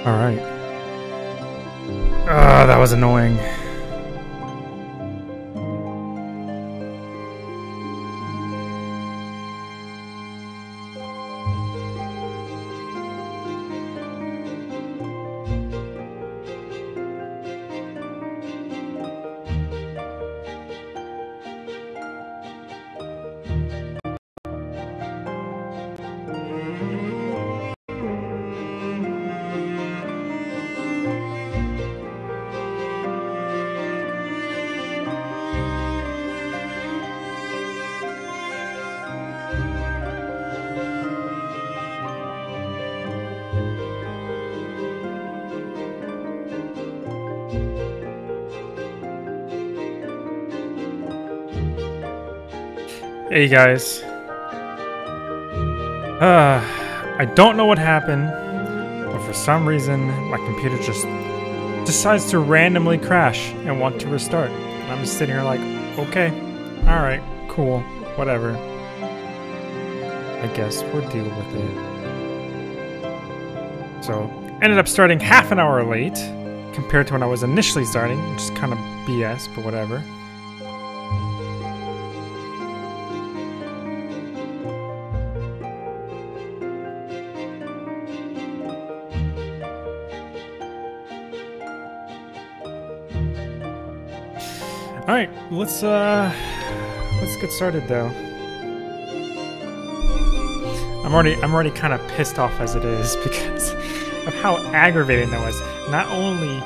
Alright. That was annoying. Hey guys. I don't know what happened, but for some reason my computer just decides to randomly crash and want to restart. And I'm just sitting here like, okay, alright, cool, whatever. I guess we'll deal with it. So, ended up starting half an hour late compared to when I was initially starting, which is kind of BS, but whatever. All right, let's get started though. I'm already kind of pissed off as it is because of how aggravating that was. Not only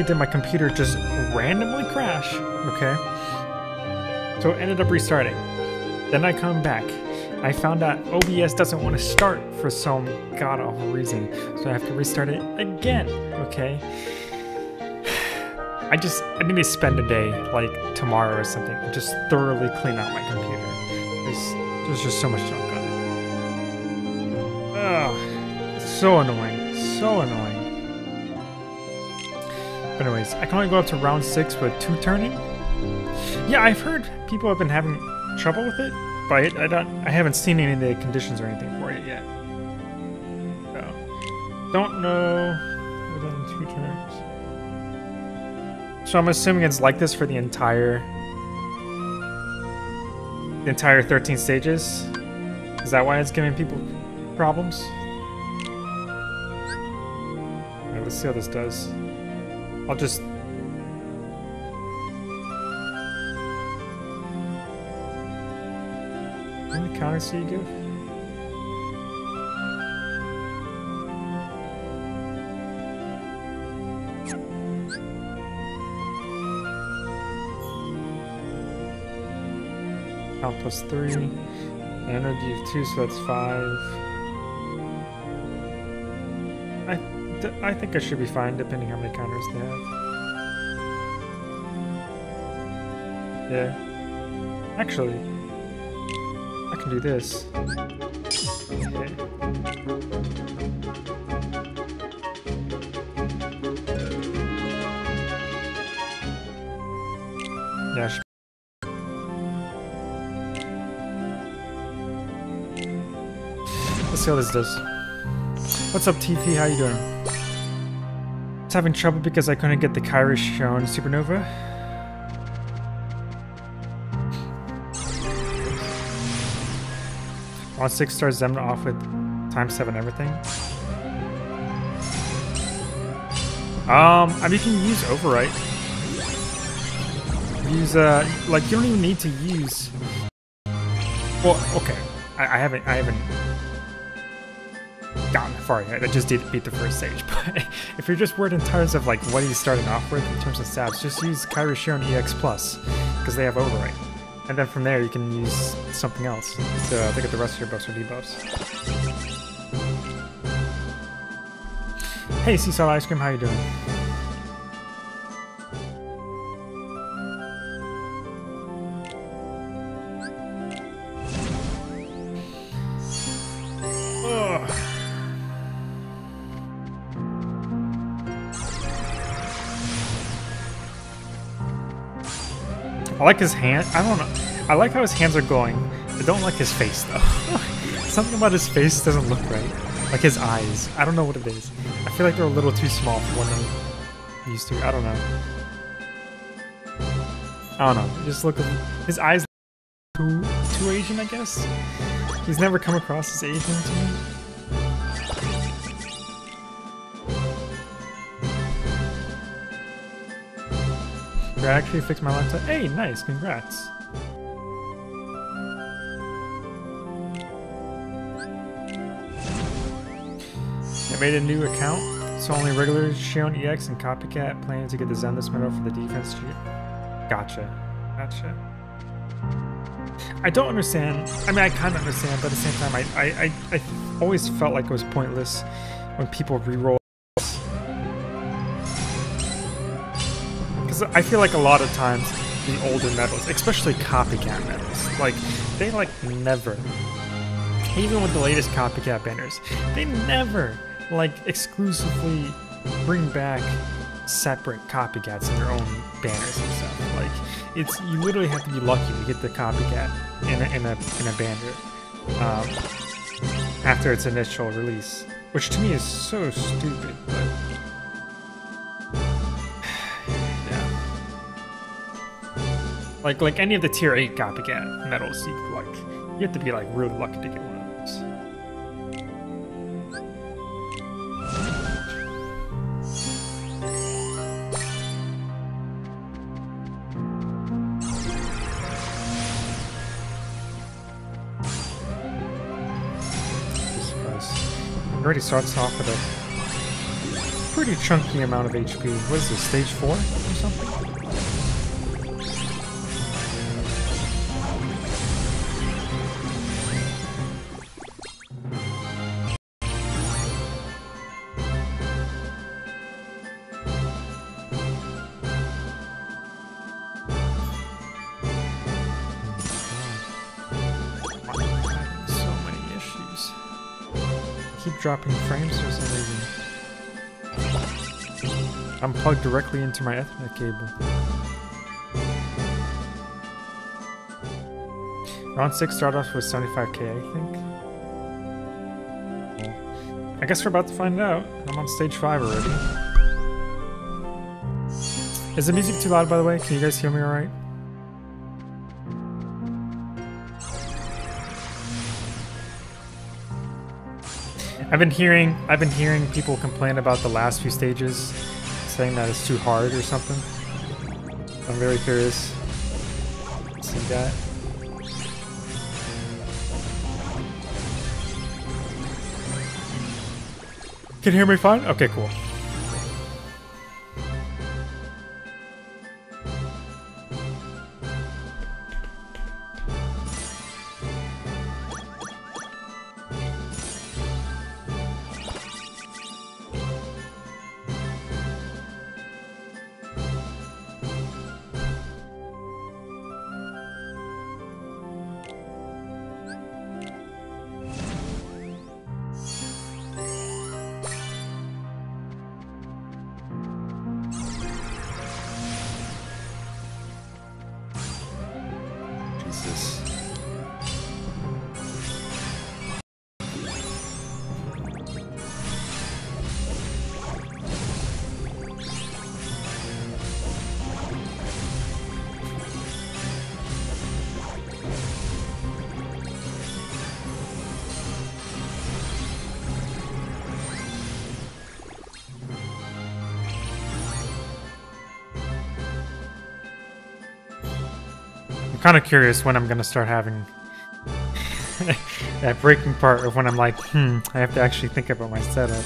did my computer just randomly crash, okay? So it ended up restarting. Then I come back. I found out OBS doesn't want to start for some god-awful reason, so I have to restart it again, okay? I need to spend a day, like tomorrow or something, and just thoroughly clean out my computer. There's just so much junk on it. Ugh, so annoying, so annoying. But anyways, I can only go up to round 6 with 2 turning. Yeah, I've heard people have been having trouble with it, but I haven't seen any of the conditions or anything for it yet. So, don't know within 2 turns. So I'm assuming it's like this for the entire 13 stages? Is that why it's giving people problems? Alright, let's see how this does. I'll just... How many counters do you give? Count plus 3, energy of 2, so that's 5. I think I should be fine, depending how many counters they have. Yeah. Actually, I can do this. Okay. Yeah, I should. Let's see how this does. What's up, TP? How you doing? I was having trouble because I couldn't get the Kyrie shown supernova. On 6 stars Xemnas off with ×7 everything. I mean, you can use overwrite. Use like you don't even need to use. Well, okay, I haven't gotten far yet. I just did beat the first stage, but if you're just worried in terms of like what he's starting off with in terms of stats, just use Kyrie Sharon EX Plus because they have overwrite, and then from there you can use something else to get the rest of your buffs or debuffs. Hey, Seesaw Ice Cream, how you doing? I like his hand. I don't know. I like how his hands are going. I don't like his face though. Something about his face doesn't look right. Like his eyes. I don't know what it is. I feel like they're a little too small for what I'm used to. I don't know. I don't know. Just look at his eyes. Too Asian, I guess. He's never come across as Asian to me. I actually fixed my laptop. Hey, nice, congrats. I made a new account, so only regular Shion EX and Copycat planning to get the Xemnas medal for the defense cheat. Gotcha. I don't understand. I mean, I kind of understand, but at the same time, I always felt like it was pointless when people re-roll. Because I feel like a lot of times the older medals, especially copycat medals, like they like never, even with the latest copycat banners, they never like exclusively bring back separate copycats in their own banners and stuff. Like it's, you literally have to be lucky to get the copycat in a banner after its initial release, which to me is so stupid. But yeah, like any of the tier 8 copycat medals, you have to be like really lucky to get one of those. Already starts off with a pretty chunky amount of HP. What is this, stage 4 or something? Dropping frames for some reason. I'm plugged directly into my Ethernet cable. Round 6 started off with 75k, I think. I guess we're about to find out. I'm on stage 5 already. Is the music too loud, by the way? Can you guys hear me alright? I've been hearing people complain about the last few stages, saying that it's too hard or something. I'm very curious to see that. Can you hear me fine? Okay, cool. I'm kind of curious when I'm going to start having that breaking part of when I'm like, I have to actually think about my setup.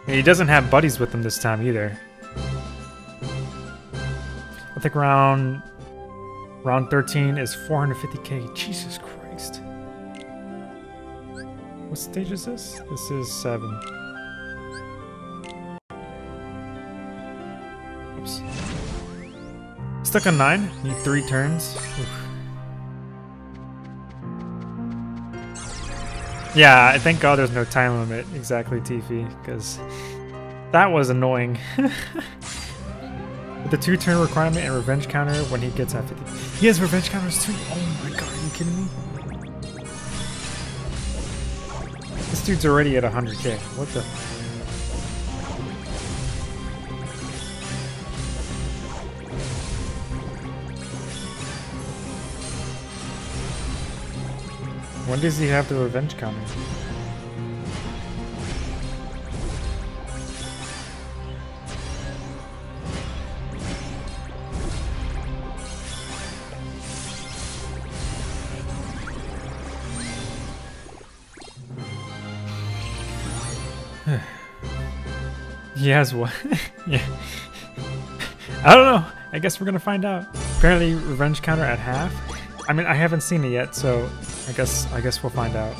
And he doesn't have buddies with him this time either. I think round 13 is 450k. Jesus Christ. What stage is this? This is 7. Oops. Stuck on 9. Need 3 turns. Oof. Yeah, thank God there's no time limit. Exactly, Tiffy, because that was annoying. With the 2-turn requirement and revenge counter when he gets at 50. He has revenge counters too? Oh my God, are you kidding me? This dude's already at 100k. What the? When does he have the revenge counter? He has what? Yeah. I don't know. I guess we're gonna find out. Apparently, revenge counter at half. I mean, I haven't seen it yet, so I guess we'll find out.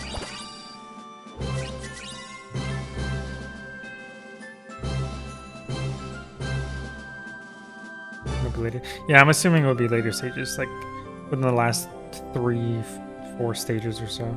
Maybe later. Yeah, I'm assuming it will be later stages, like within the last 3-4 stages or so.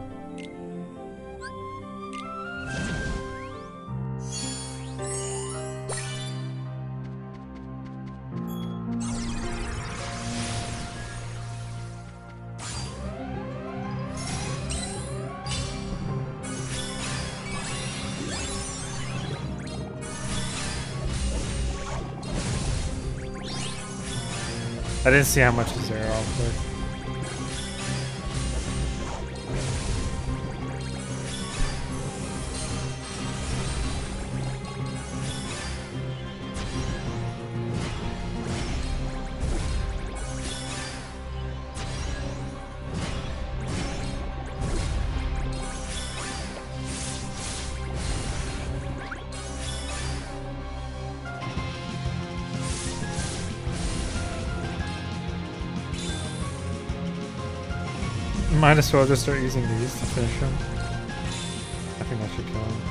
I didn't see how much is there real quick. Might as well just start using these to finish him. I think that should kill him.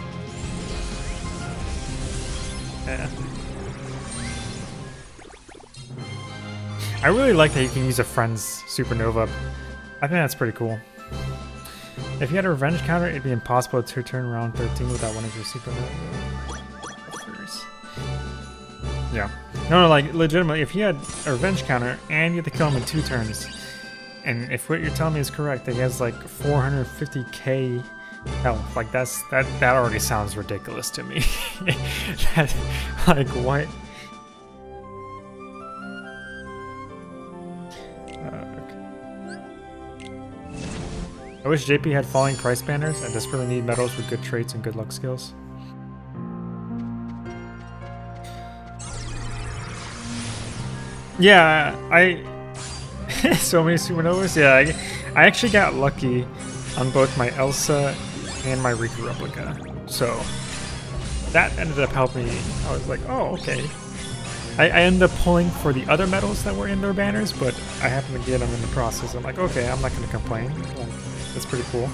Yeah. I really like that you can use a friend's supernova. I think that's pretty cool. If you had a revenge counter, it'd be impossible to turn around 13 without one of your supernova. Yeah. No, like legitimately, if you had a revenge counter and you had to kill him in 2 turns, and if what you're telling me is correct, that he has like 450k health, like that already sounds ridiculous to me. That, like, what? I wish JP had falling price banners. I desperately need medals with good traits and good luck skills. Yeah, so many supernovas. Yeah, I actually got lucky on both my Elsa and my Riku replica. So that ended up helping me. I was like, oh, okay. I ended up pulling for the other medals that were in their banners, but I happened to get them in the process. I'm like, okay, I'm not going to complain. Like, that's pretty cool.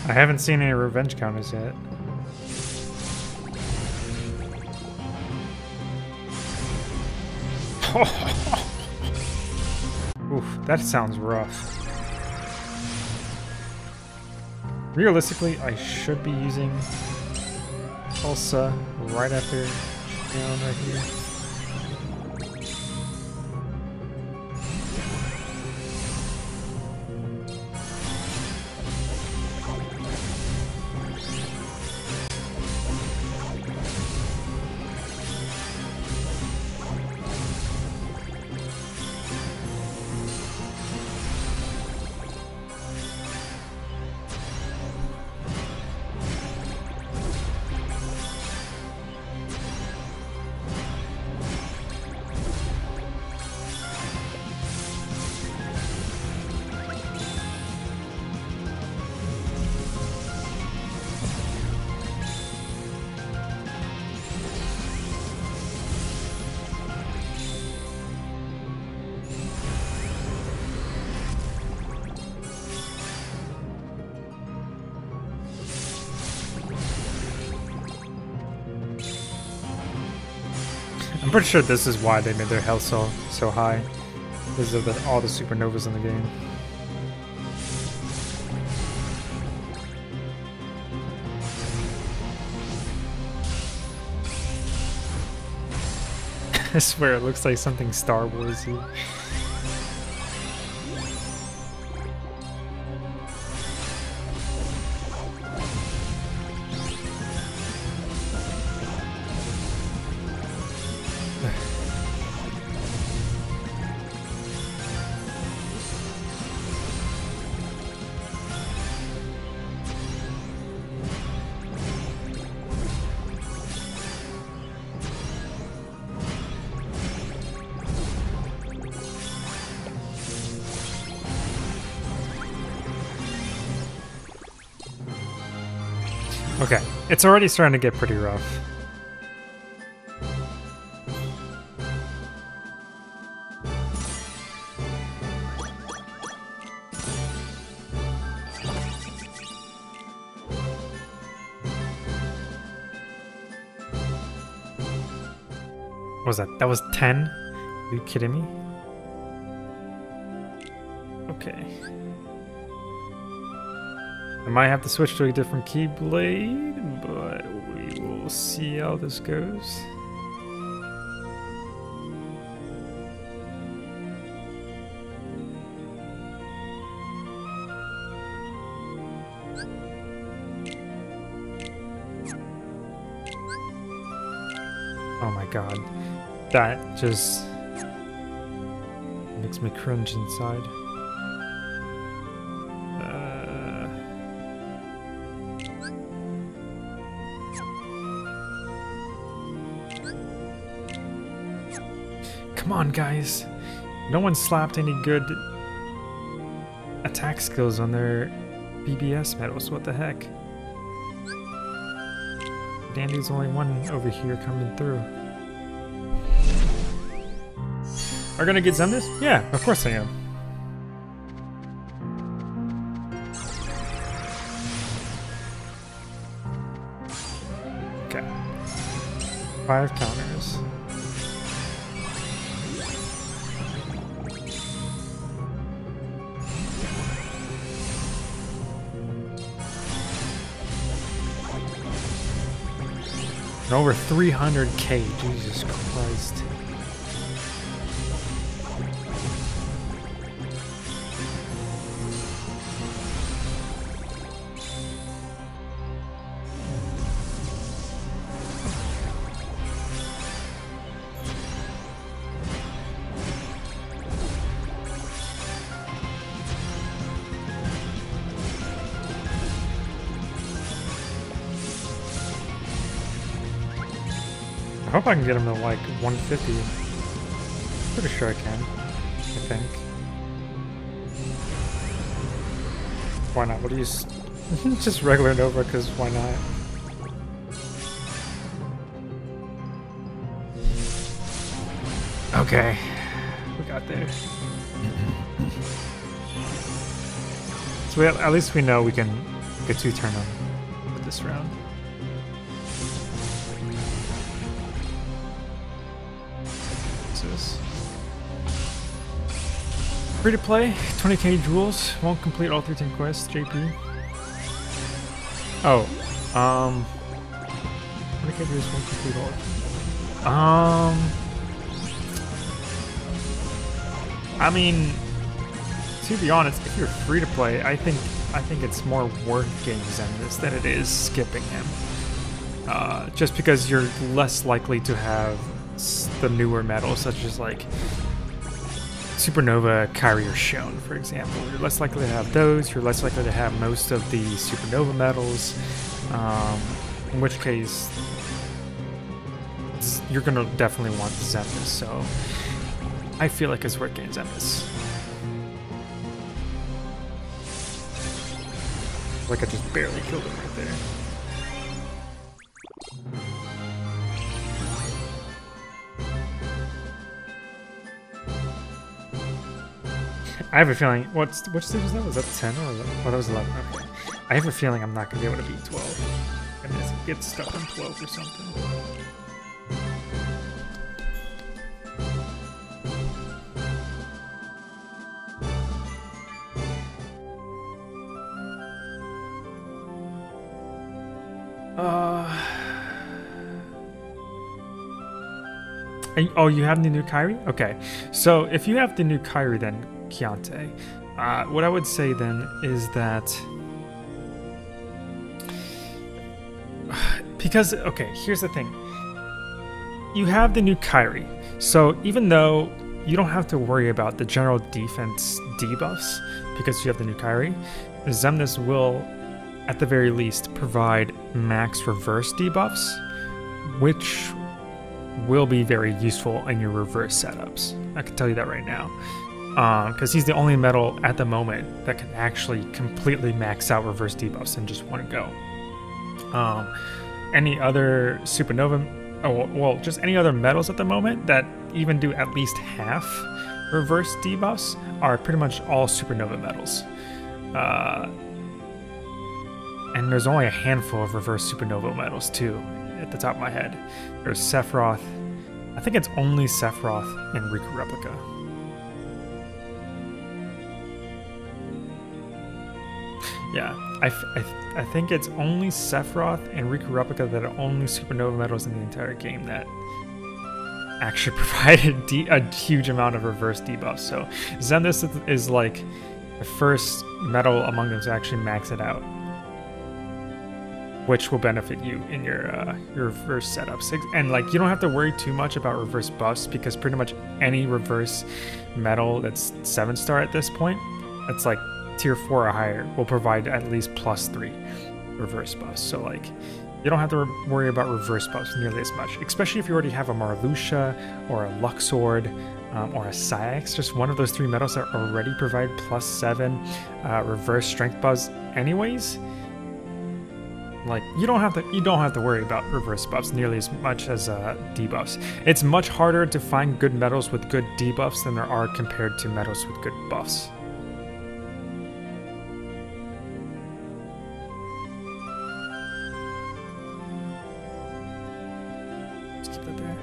I haven't seen any revenge counters yet. Oof, that sounds rough. Realistically, I should be using Elsa right after down right here. I'm pretty sure this is why they made their health so high. Because of all the supernovas in the game. I swear it looks like something Star Wars-y. Okay, it's already starting to get pretty rough. What was that? That was 10? Are you kidding me? Okay. I might have to switch to a different keyblade, but we will see how this goes. Oh my god. That just makes me cringe inside. Come on, guys. No one slapped any good attack skills on their BBS medals. What the heck? Dandy's the only one over here coming through. Are gonna get Xemnas? Yeah, of course I am. Okay. 5 counters. And over 300k, Jesus Christ. I hope I can get him to like 150. Pretty sure I can. I think. Why not? What do you just regular Nova? Because why not? Okay, we got there. So at least we know we can get 2 turn on with this round. Free to play, 20k jewels, won't complete all 13 quests, JP. Oh, 20k jewels won't complete all. I mean, to be honest, if you're free to play, I think it's more worth getting Xemnas than it is skipping him. Just because you're less likely to have the newer medals, such as like Supernova Carrier Shown, for example. You're less likely to have those, you're less likely to have most of the Supernova medals, in which case you're going to definitely want the Xemnas, so I feel like it's worth getting Xemnas. Like I just barely killed him right there. I have a feeling. Which stage was that? Was that 10 or 11? Oh, that was 11. Okay. I have a feeling I'm not gonna be able to beat 12. I'm gonna get stuck on 12 or something. Oh, you have the new Kairi? Okay. So if you have the new Kairi, then Chiante, what I would say then is that because okay, here's the thing. You have the new Kairi, so even though you don't have to worry about the general defense debuffs because you have the new Kairi, Xemnas will, at the very least, provide max reverse debuffs, which will be very useful in your reverse setups. I can tell you that right now. Because he's the only metal at the moment that can actually completely max out reverse debuffs in just one go. Any other supernova, well, just any other metals at the moment that even do at least half reverse debuffs are pretty much all supernova metals. And there's only a handful of reverse supernova metals too, at the top of my head. There's Sephiroth. I think it's only Sephiroth and Riku Replica. Yeah, I think it's only Sephiroth and Riku Replica that are only supernova metals in the entire game that actually provided a huge amount of reverse debuffs. So Xemnas is like the first metal among them to actually max it out, which will benefit you in your reverse setups. And like you don't have to worry too much about reverse buffs because pretty much any reverse metal that's 7-star at this point, that's like tier 4 or higher, will provide at least +3 reverse buffs. So like you don't have to worry about reverse buffs nearly as much, especially if you already have a Marluxia or a Luxord or a Syx, just one of those 3 metals that already provide +7 reverse strength buffs anyways. Like you don't have to worry about reverse buffs nearly as much as debuffs. It's much harder to find good metals with good debuffs than there are compared to metals with good buffs. Let's keep that there.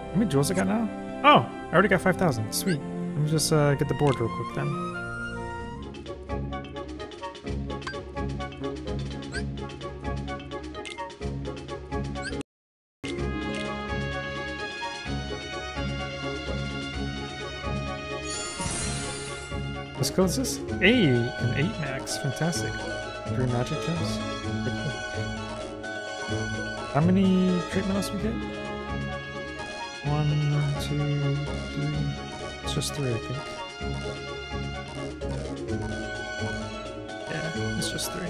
How many jewels I got now? Oh, I already got 5,000. Sweet. Let me just get the board real quick then. What skill is this? Hey, an 8 max. Fantastic. 3 magic gems. Pretty cool. How many trait medals we get? 1, 2, 3. It's just 3, I think. Yeah, it's just 3.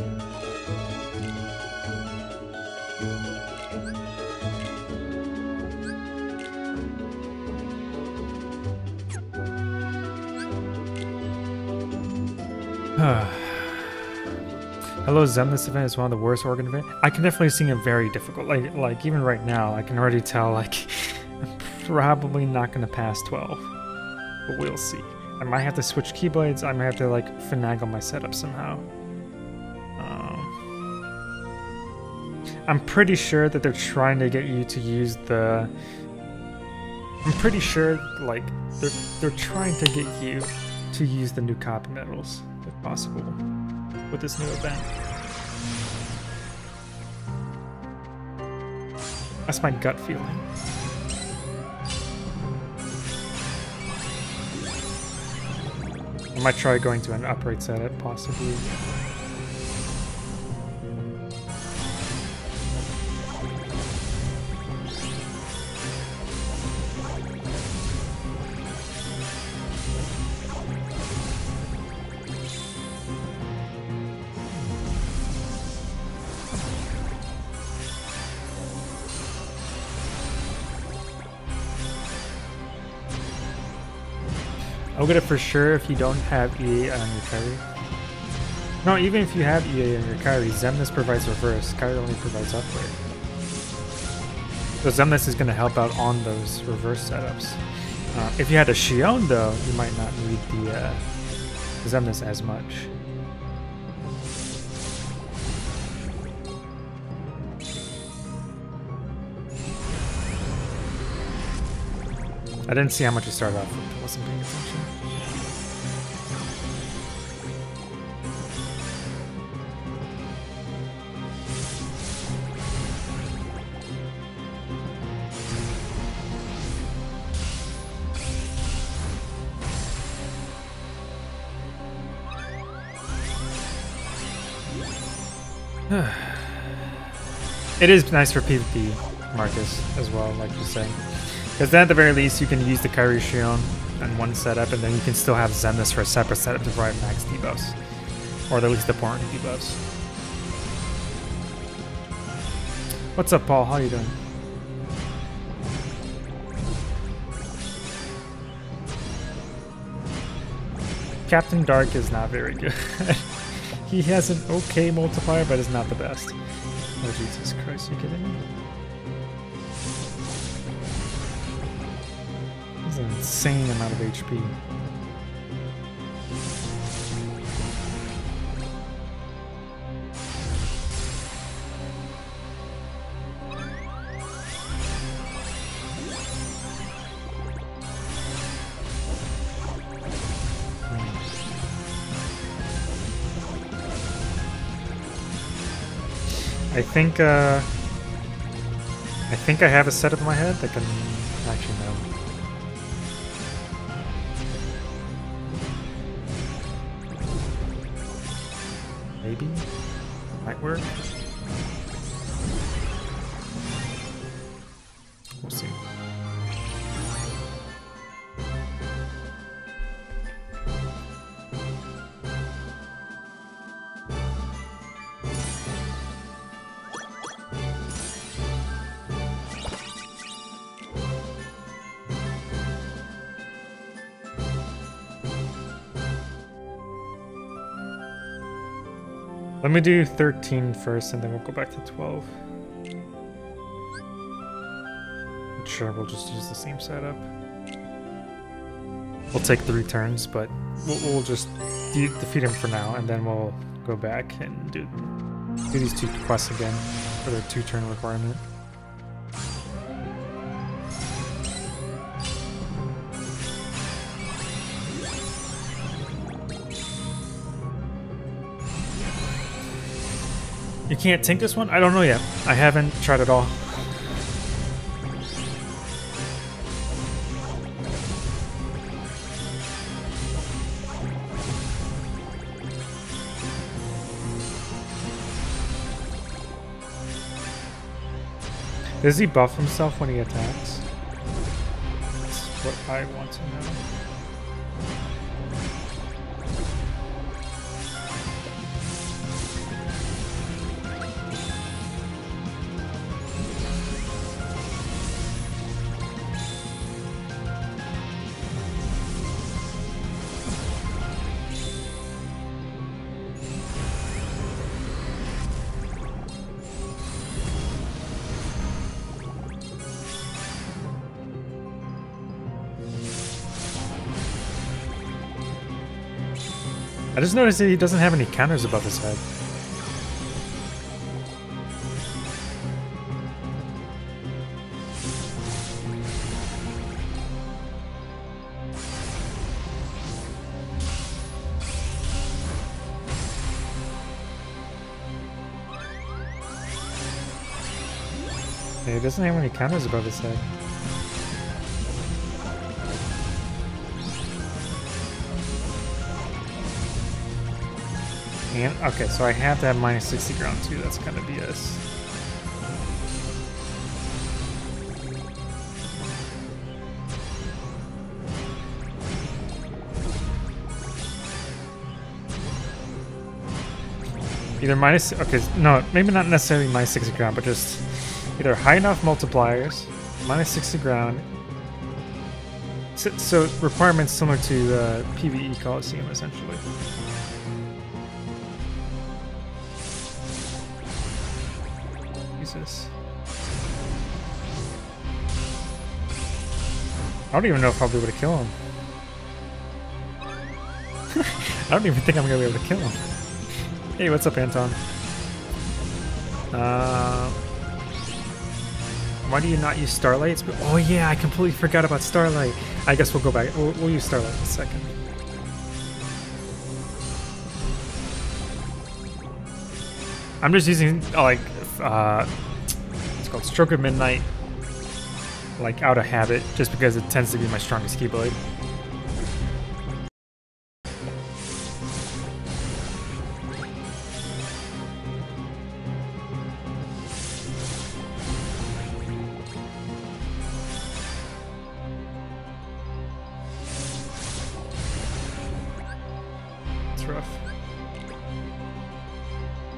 Hello, Xemnas event is one of the worst organ events. I can definitely see it very difficult. Like even right now, I can already tell like I'm probably not gonna pass 12, but we'll see. I might have to switch keyblades. I might have to like finagle my setup somehow. I'm pretty sure that they're trying to get you to use the. I'm pretty sure like they're trying to get you to use the new copy metals if possible with this new event. That's my gut feeling. I might try going to an upright setup, possibly. I'll get it for sure if you don't have EA on your Kairi. No, even if you have EA on your Kairi, Xemnas provides reverse. Kairi only provides upgrade. So Xemnas is going to help out on those reverse setups. If you had a Xion though, you might not need the Xemnas as much. I didn't see how much it started off with. I wasn't paying attention. It is nice for PvP, Marcus, as well, like you're saying. Because then at the very least you can use the Kairi Shion in one setup, and then you can still have Xemnas for a separate setup to provide max debuffs. Or at least the important debuffs. What's up, Paul? How you doing? Captain Dark is not very good. He has an okay multiplier, but is not the best. Oh Jesus Christ, you kidding me? That's an insane amount of HP. I think I have a setup in my head that can actually no. Maybe might work. We'll see. Let me do 13 first, and then we'll go back to 12. Sure, we'll just use the same setup. We'll take 3 turns, but we'll just defeat him for now, and then we'll go back and do these 2 quests again for their 2-turn requirement. You can't tank this one? I don't know yet. I haven't tried at all. Does he buff himself when he attacks? That's what I want to know. I just noticed that he doesn't have any counters above his head. Yeah, he doesn't have any counters above his head. And, okay, so I have to have minus 60 ground too. That's kind of BS. Either minus, okay, no, maybe not necessarily minus 60 ground, but just either high enough multipliers, minus 60 ground. So requirements similar to PvE Coliseum, essentially. Jesus. I don't even know if I'll be able to kill him. I don't even think I'm gonna be able to kill him. Hey, what's up, Anton? Why do you not use Starlight? Oh yeah, I completely forgot about Starlight. I guess we'll go back. We'll use Starlight in a second. I'm just using like it's called Stroke of Midnight, like out of habit, just because it tends to be my strongest Keyblade. rough.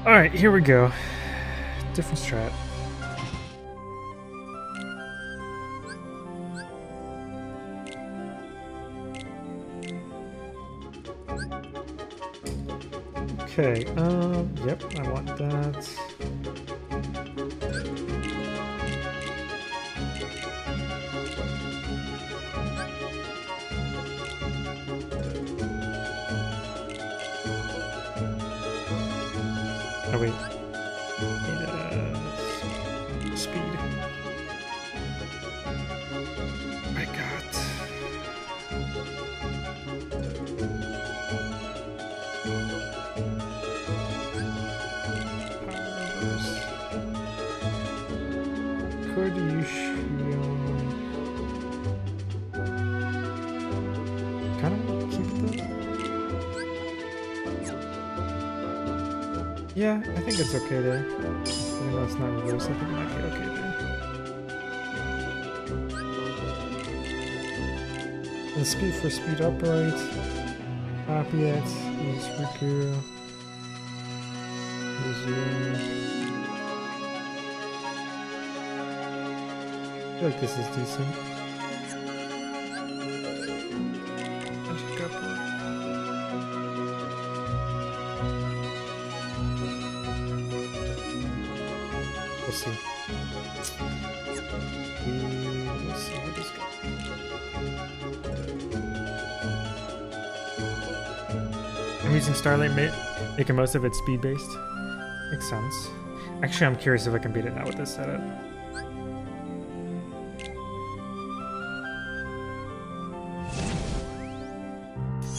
Alright, here we go. Different strat. Okay, yep, I want that. Oh wait, need speed. I got. Could you shield? Kind of keep that. Yeah, I think it's okay there. Even though it's not reversed, I think it might be okay there. The speed for speed upright. Copy it. Use Riku. Resume. I feel like this is decent. Magic upward. We'll see. Let's see what this goes. I'm using Starlight, making most of it speed based. Makes sense. Actually, I'm curious if I can beat it now with this setup.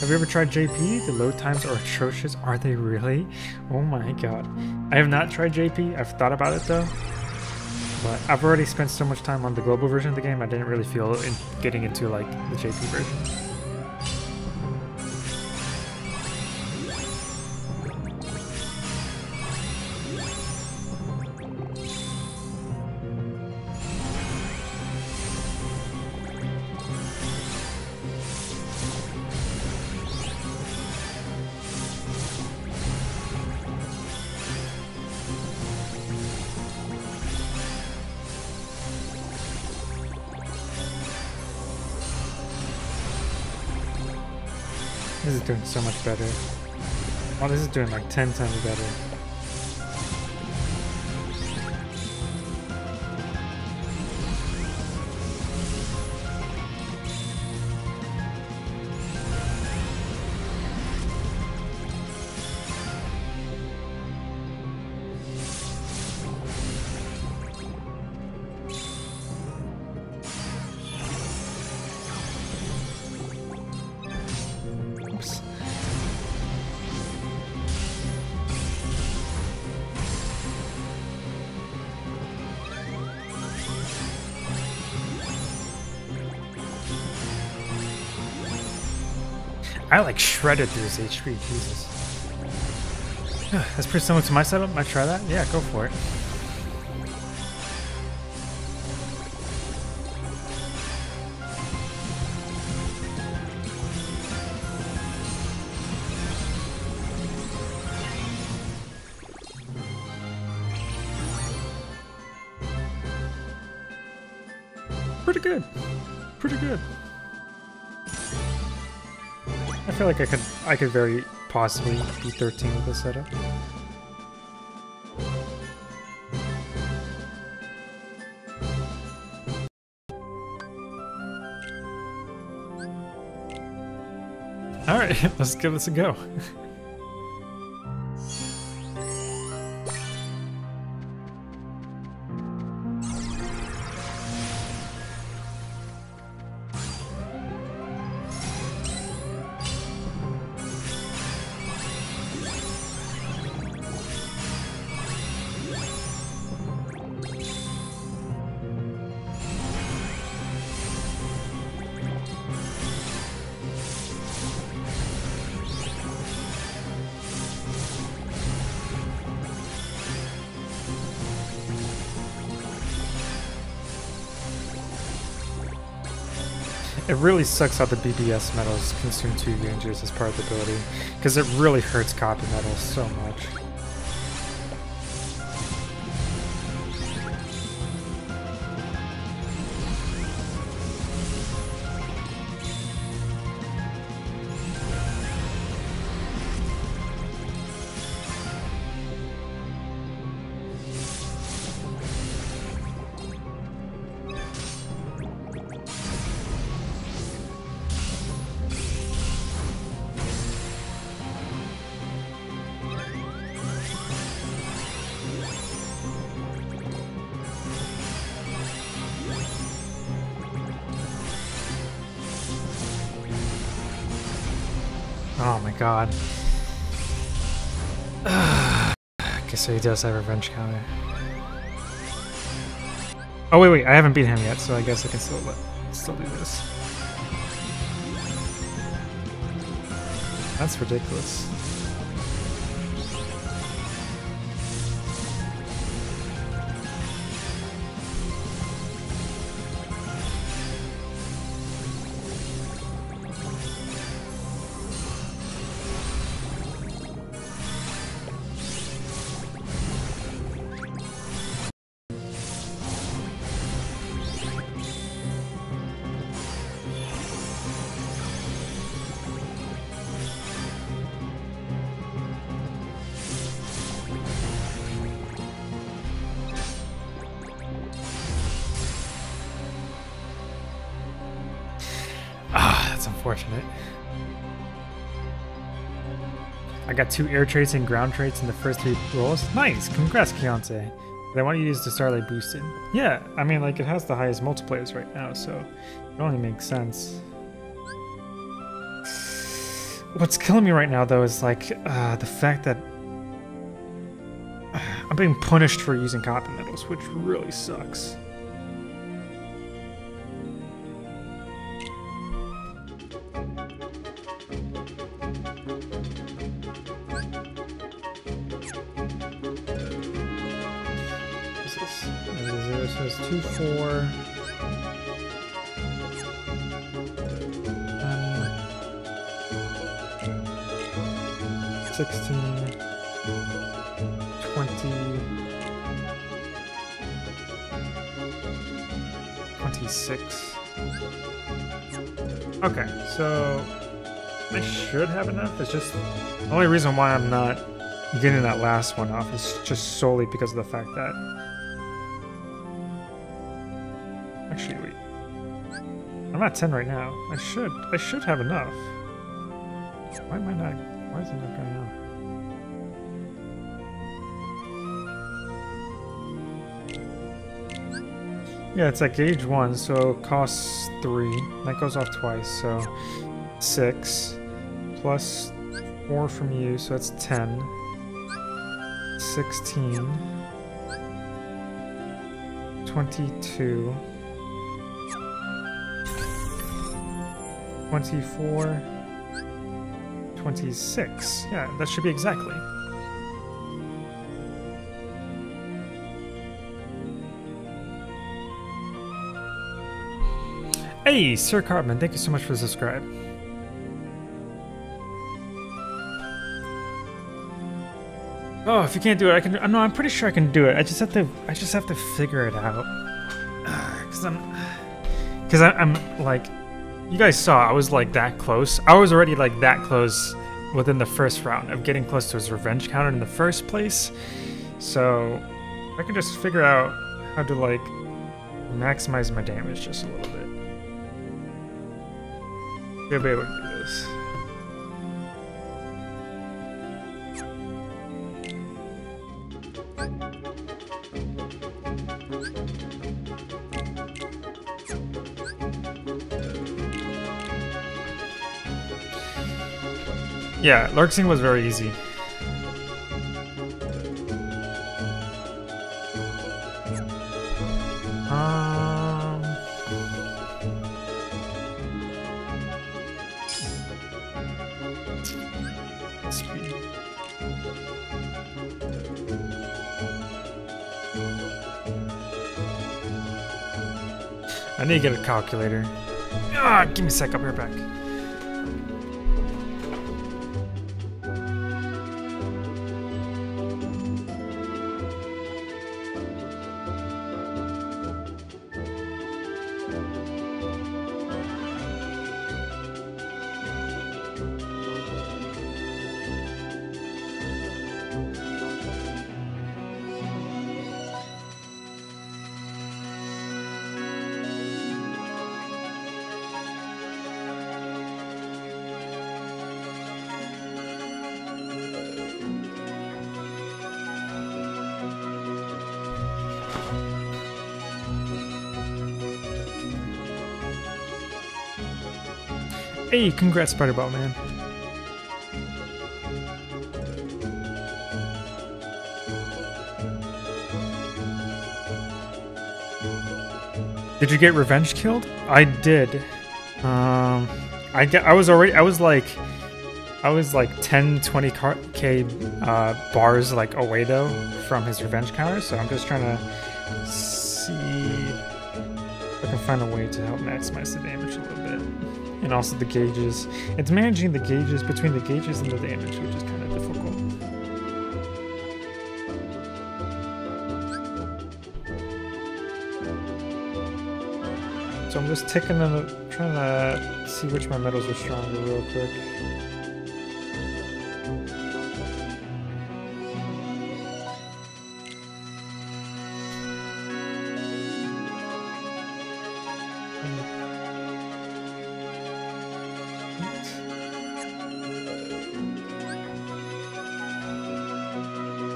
Have you ever tried JP? The load times are atrocious. Are they really? Oh my god. I have not tried JP. I've thought about it though. But I've already spent so much time on the global version of the game, I didn't really feel in getting into like the JP version. This is doing so much better. Oh, this is doing like 10 times better. I like shredded through his HP, Jesus. That's pretty similar to my setup. Might try that? Yeah, go for it. Pretty good. Pretty good. I feel like I could very possibly be 13 with this setup. Alright, let's give this a go. It really sucks how the BBS metals consume 2 Rangers as part of the ability, because it really hurts copy metals so much. Oh my god. Okay, so he does have a revenge counter. Oh wait, I haven't beat him yet, so I guess I can still do this. That's ridiculous. That's unfortunate. I got 2 air traits and ground traits in the first 3 rolls. Nice! Congrats, Keontae. But I want you to use the Starlight Boosted. Yeah, I mean, like, it has the highest multipliers right now, so it only makes sense. What's killing me right now, though, is, like, the fact that I'm being punished for using copy metals, which really sucks. So it's 2, 4, 16, 20, 26. Okay, so I should have enough. It's just the only reason why I'm not getting that last one off is just solely because of the fact that actually, wait. I'm at 10 right now. I should have enough. Why am I not? Why is it not going on? Yeah, it's at gauge 1, so it costs 3. That goes off twice, so 6 plus 4 from you, so that's 10. 16. 22. 24, 26. Yeah, that should be exactly. Hey, Sir Cartman, thank you so much for the subscribe. Oh, if you can't do it, I can. No, I'm pretty sure I can do it. I just have to figure it out. Because I'm like. You guys saw I was like that close. I was already like that close within the first round of getting close to his revenge counter in the first place. So I can just figure out how to like maximize my damage just a little bit. You'll be able to do this. Yeah, Lurksing was very easy. I need to get a calculator. Ah, give me a sec, I'll be right back. Hey, congrats, Spider-Bot Man. Did you get revenge killed? I did. I was like 10, 20k bars like away though from his revenge counter, so I'm just trying to see if I can find a way to help maximize the damage a little bit. And also the gauges. It's managing the gauges between the gauges and the damage, which is kind of difficult. So I'm just ticking them, trying to see which my metals are stronger real quick.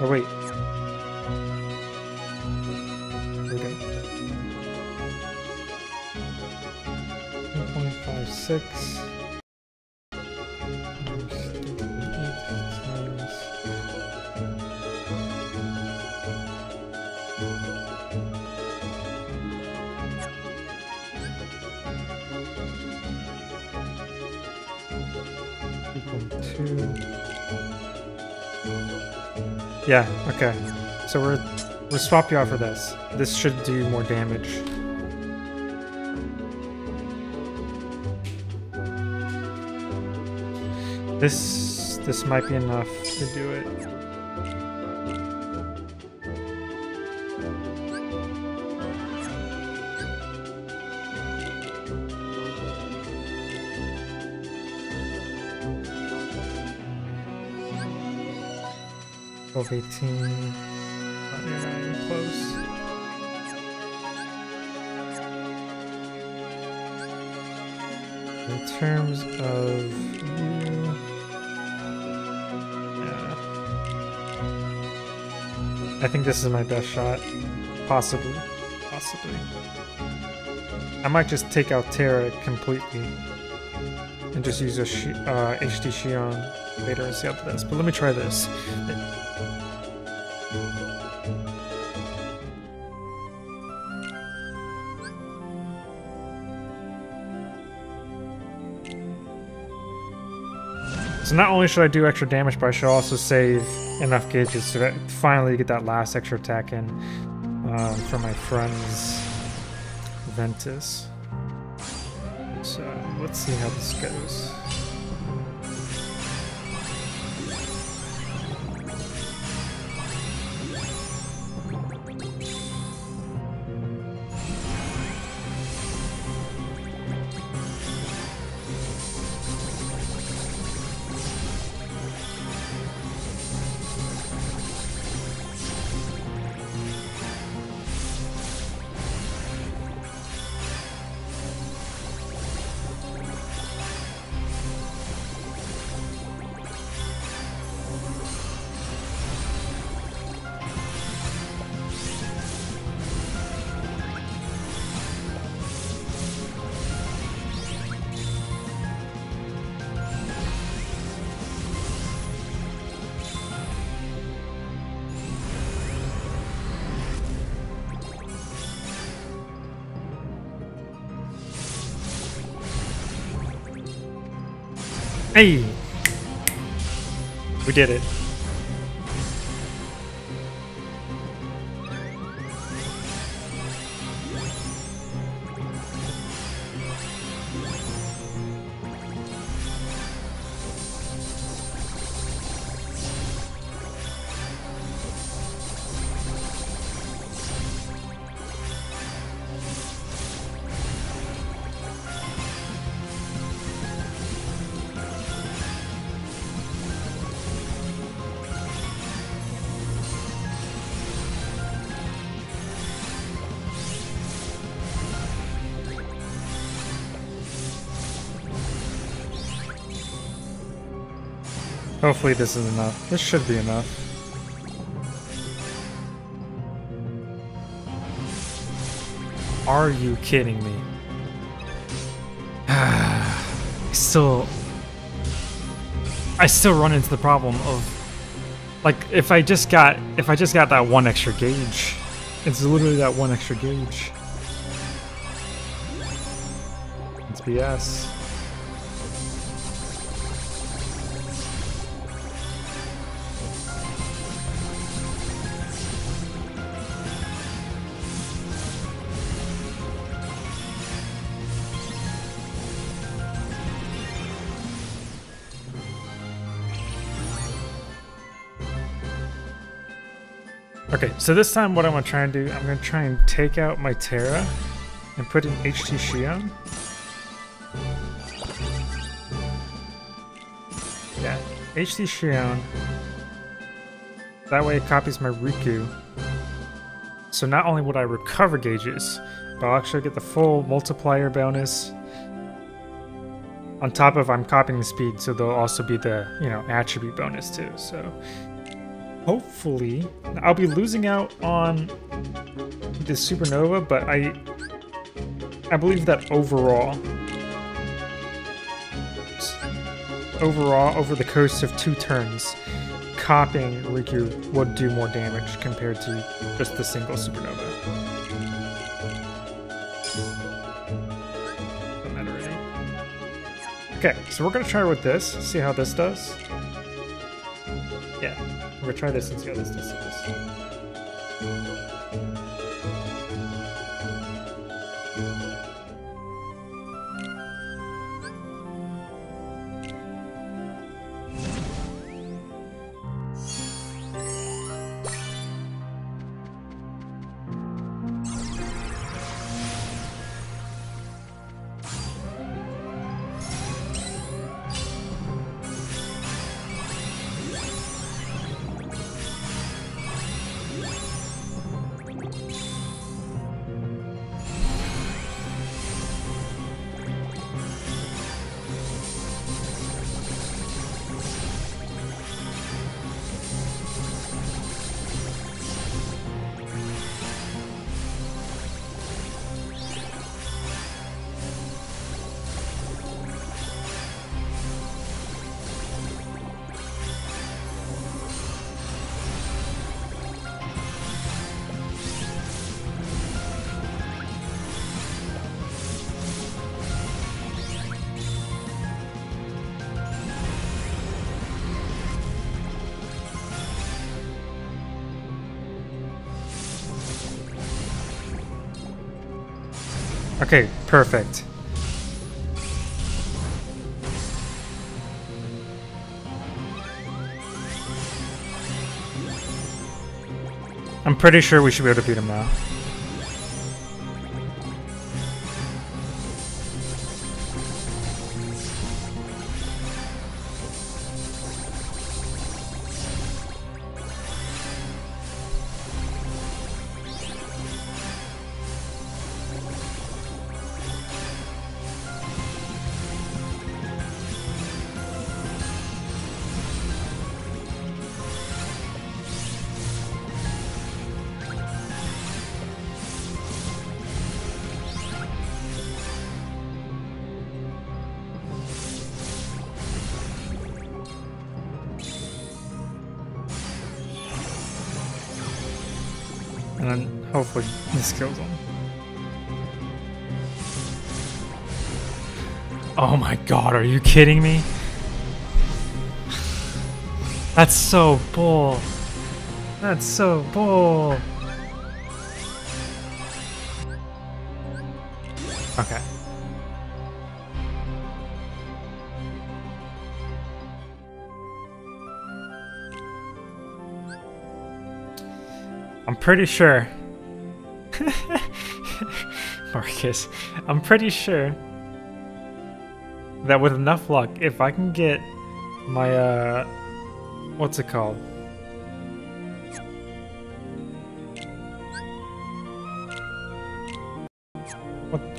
Oh wait. Here we go. 1.56 2.2. Yeah, okay. So we'll swap you out for this. This should do more damage. This might be enough to do it. Twelve, 18, not near 9, close. In terms of you, yeah, I think this is my best shot, possibly. I might just take out Terra completely and just use a HD Shion later and see how this. But let me try this. So not only should I do extra damage, but I should also save enough gauges to finally get that last extra attack in for my friend's Ventus. So let's see how this goes. Hey! We did it. Hopefully this is enough. This should be enough. Are you kidding me? I still run into the problem of, like, if I just got that one extra gauge. It's literally that one extra gauge. It's BS. Okay, so this time what I'm gonna try and do, I'm gonna try and take out my Terra and put in HT Shion. Yeah, HT Shion. That way it copies my Riku. So not only would I recover gauges, but I'll actually get the full multiplier bonus. On top of I'm copying the speed, so there'll also be the, you know, attribute bonus too, so. Hopefully, I'll be losing out on the supernova, but I believe that overall, over the course of 2 turns, copying Riku would do more damage compared to just the single supernova. Done that already. Okay, so we're gonna try with this, see how this does. Yeah. We're gonna try this and see how this does. Okay, perfect. I'm pretty sure we should be able to beat him now. And then hopefully this kills him. Oh my god, are you kidding me? That's so bull. That's so bull. Okay. I'm pretty sure. Marcus, I'm pretty sure that with enough luck, if I can get my, what's it called?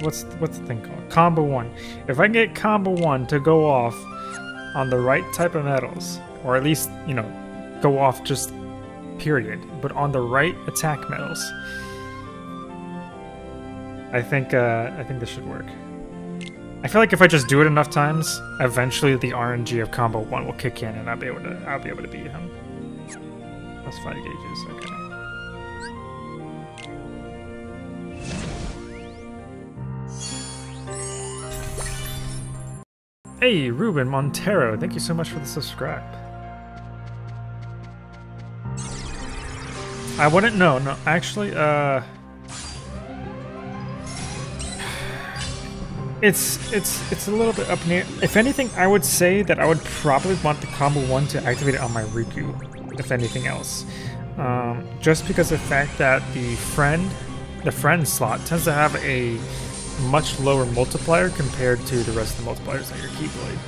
What's the thing called? Combo 1. If I can get combo 1 to go off on the right type of metals, or at least, you know, go off just period, but on the right attack metals. I think this should work. I feel like if I just do it enough times, eventually the RNG of combo 1 will kick in and I'll be able to beat him. Plus 5 gauges, okay. Hey, Ruben Montero, thank you so much for the subscribe. I wouldn't know, no, actually, it's a little bit up in the air. If anything, I would say that I would probably want the combo 1 to activate it on my Riku, if anything else. Just because of the fact that the friend slot tends to have a much lower multiplier compared to the rest of the multipliers on your Keyblade.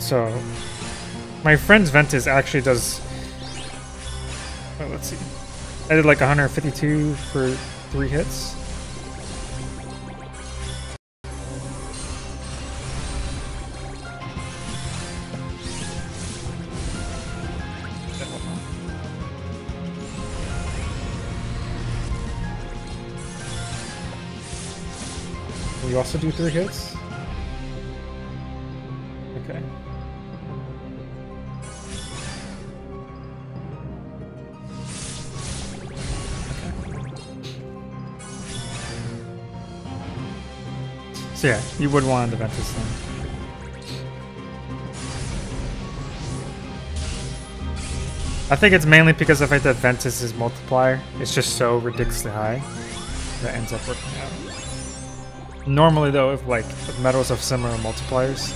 So, my friend's Ventus actually does... Oh, let's see. I did like 152 for 3 hits. You also do 3 hits? Okay. So yeah, you would want the Ventus then. I think it's mainly because of the fact that Ventus's multiplier is just so ridiculously high that ends up working out. Normally though, if metals have similar multipliers,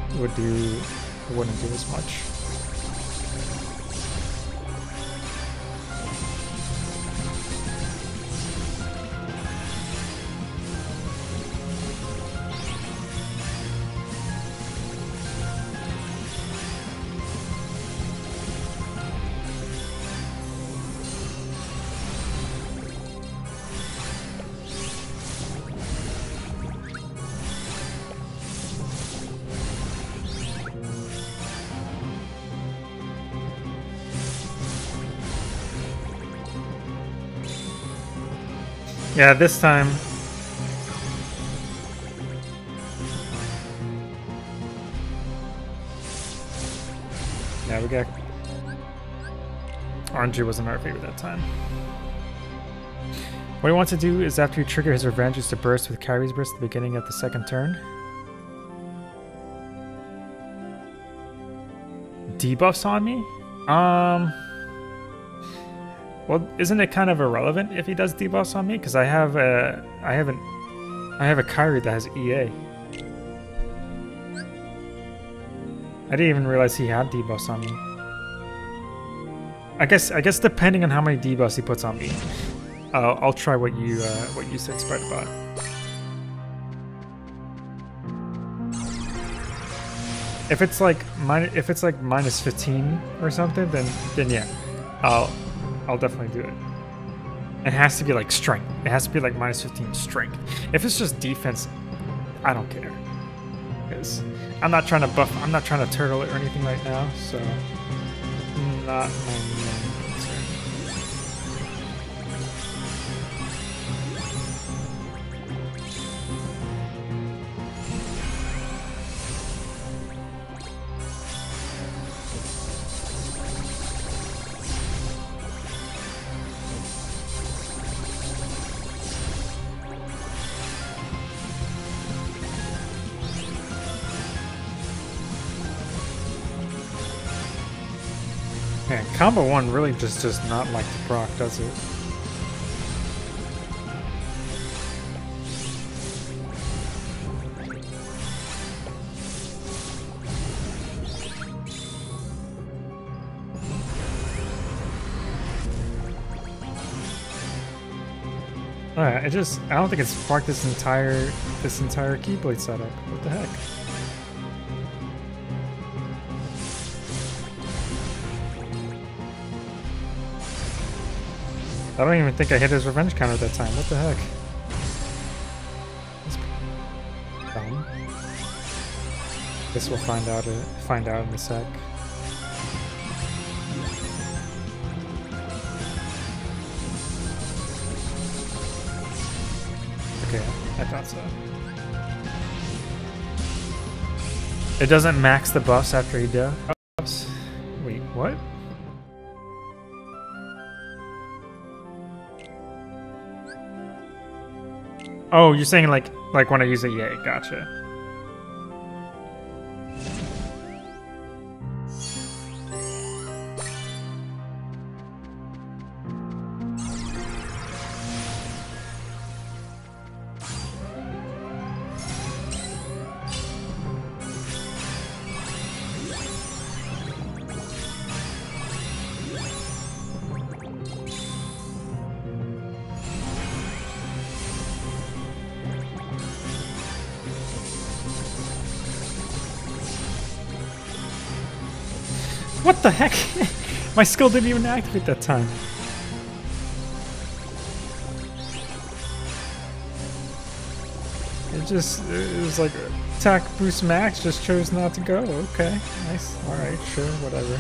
it wouldn't do as much. Yeah, this time... Yeah, we got... RNG wasn't our favorite that time. What he wants to do is after you trigger his revenge is to burst with Kyrie's burst at the beginning of the second turn. Debuffs on me? Well, isn't it kind of irrelevant if he does debuffs on me? Because I have a Kyrie that has EA. I didn't even realize he had debuffs on me. I guess depending on how many debuffs he puts on me, I'll try what you said, Spiderbot. If it's like minus 15 or something, then yeah, I'll definitely do it. It has to be like strength. It has to be like minus 15 strength. If it's just defense, I don't care. Because I'm not trying to buff, I'm not trying to turtle it or anything right now, so not my main concern. Man, combo 1 really just does not like the proc, does it? I don't think it's proc this entire Keyblade setup. What the heck? I don't even think I hit his revenge counter that time. What the heck? That's dumb. Guess we'll find out in a sec. Okay, I thought so. It doesn't max the buffs after he buffs. Wait, what? Oh, you're saying like when I use it? Yeah, gotcha. What the heck? My skill didn't even activate that time. It was like attack boost max, just chose not to go. Okay, nice. Alright, sure, whatever.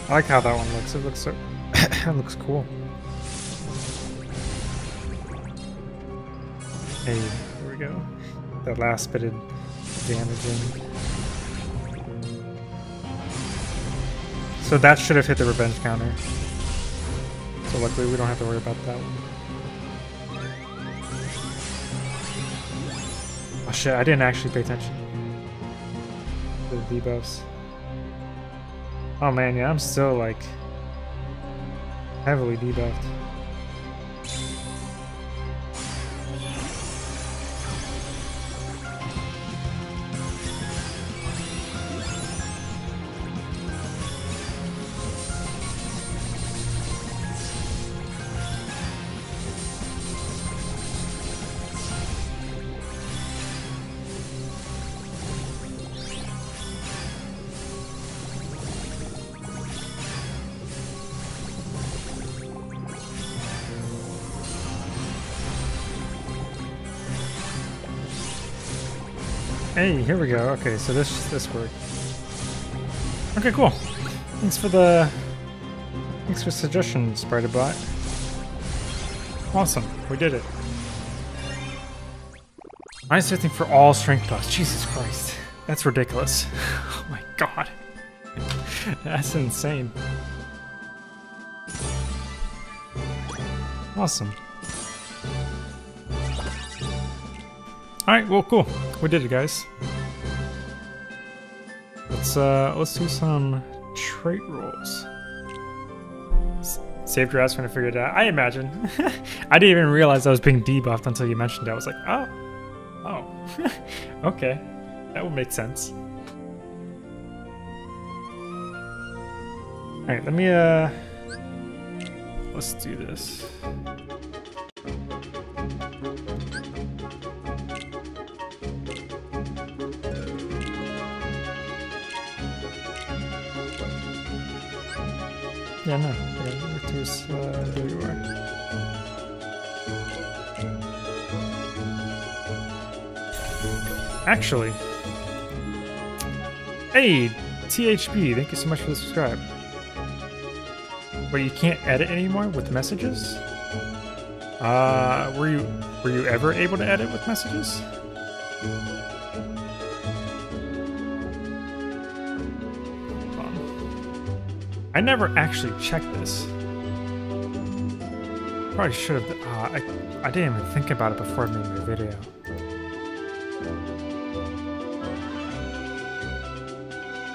I like how that one looks. It looks so it looks cool. Hey, here we go. The last bit of damaging. So that should have hit the revenge counter. So luckily we don't have to worry about that one. Oh shit, I didn't actually pay attention to the debuffs. Oh man, yeah, I'm still like heavily debuffed. Hey, here we go. Okay, so this worked. Okay, cool. Thanks for suggestions, Breit. Awesome, we did it. Minus 15 for all strength buffs. Jesus Christ, that's ridiculous. Oh my god, that's insane. Awesome. Alright, well, cool. We did it, guys. Let's do some trait rolls. Saved your ass when I figured it out. I imagine. I didn't even realize I was being debuffed until you mentioned it. I was like, oh, okay, that would make sense. All right, let me let's do this. Yeah, no. Yeah, reduce WR. Actually, hey, THB, thank you so much for the subscribe. Wait, you can't edit anymore with messages? Were you ever able to edit with messages? I never actually checked this. Probably should have. I didn't even think about it before I made the video.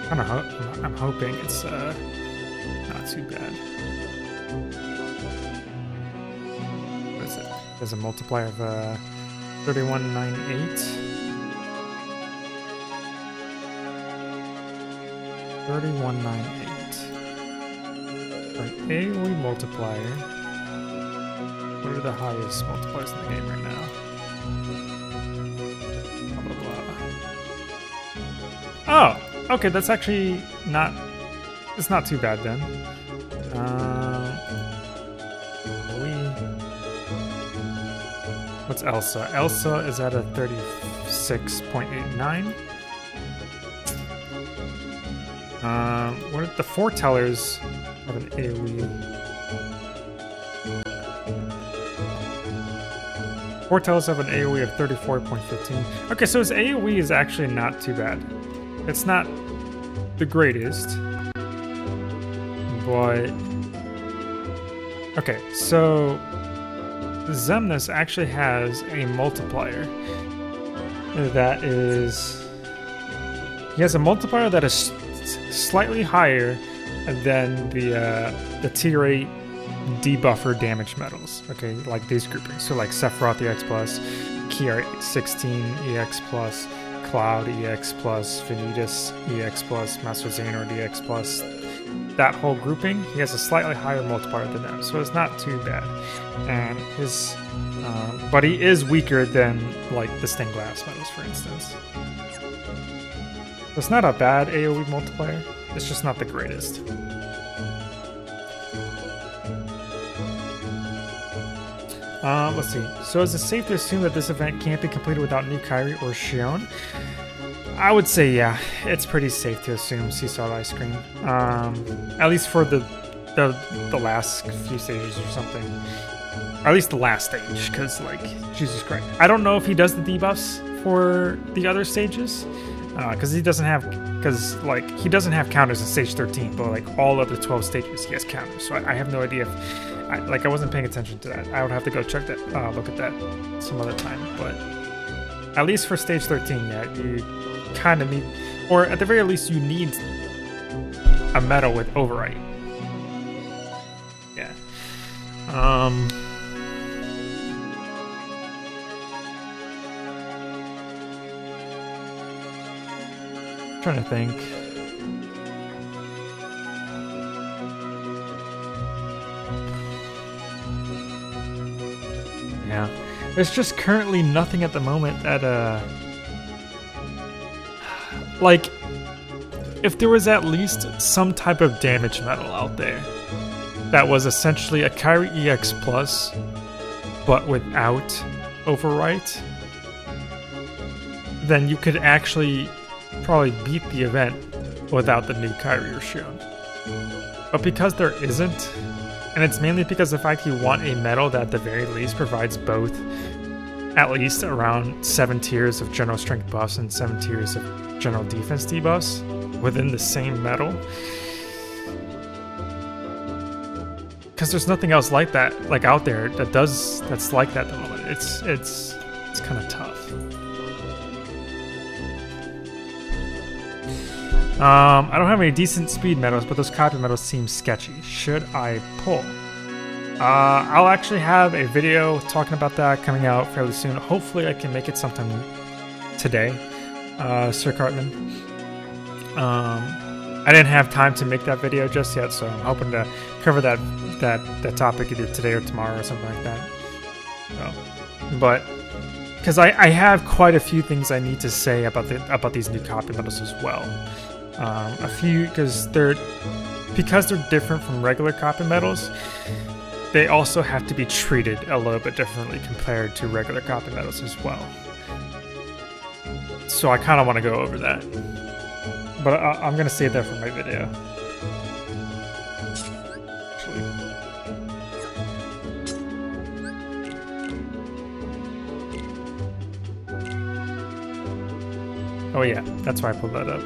I'm hoping it's not too bad. What is it? There's a multiplier of 3198. 3198. Right, AoE multiplier. What are the highest multipliers in the game right now? Blah, blah, blah. Oh! Okay, that's actually not... It's not too bad then. What's Elsa? Elsa is at a 36.89. What are the foretellers of an AoE? Foretellers have an AoE of 34.15. Okay, so his AoE is actually not too bad. It's not the greatest, but... Okay, so Xemnas actually has a multiplier that is... He has a multiplier that is slightly higher than the tier 8 debuffer damage medals, okay, like these groupings. So like Sephiroth EX+, Kier 16 EX+, Cloud EX+, Vanitas EX+, Master Xehanort EX+, that whole grouping, he has a slightly higher multiplier than them, so it's not too bad. And his, but he is weaker than like the stained glass medals, for instance. It's not a bad AoE multiplier, it's just not the greatest. Let's see. So is it safe to assume that this event can't be completed without new Kairi or Shion? I would say yeah, it's pretty safe to assume Seesaw Ice Cream. At least for the last few stages or something. Or at least the last stage, because like, Jesus Christ. I don't know if he does the debuffs for the other stages. Because he doesn't have counters in stage 13, but like all other 12 stages he has counters. So I have no idea if I wasn't paying attention to that. I would have to go check that, look at that some other time. But at least for stage 13, yeah, you kind of need, or at the very least, you need a medal with overwrite. Yeah. Trying to think. Yeah, there's just currently nothing at the moment that like, if there was at least some type of damage medal out there that was essentially a Kairi EX plus but without overwrite, then you could actually probably beat the event without the new Kairi or Shion. But because there isn't, and it's mainly because of the fact you want a medal that at the very least provides both at least around 7 tiers of general strength buffs and 7 tiers of general defense debuffs within the same medal. Because there's nothing else like that, like out there that's like that at the moment. It's kind of tough. I don't have any decent speed medals, but those copy medals seem sketchy. Should I pull? I'll actually have a video talking about that coming out fairly soon. Hopefully I can make it sometime today, Sir Cartman. I didn't have time to make that video just yet, so I'm hoping to cover that topic either today or tomorrow or something like that. So, but because I have quite a few things I need to say about these new copy medals as well. A few, because they're different from regular copy medals, they also have to be treated a little bit differently compared to regular copy medals as well. So I kind of want to go over that, but I'm gonna save that for my video. Actually. Oh yeah, that's why I pulled that up.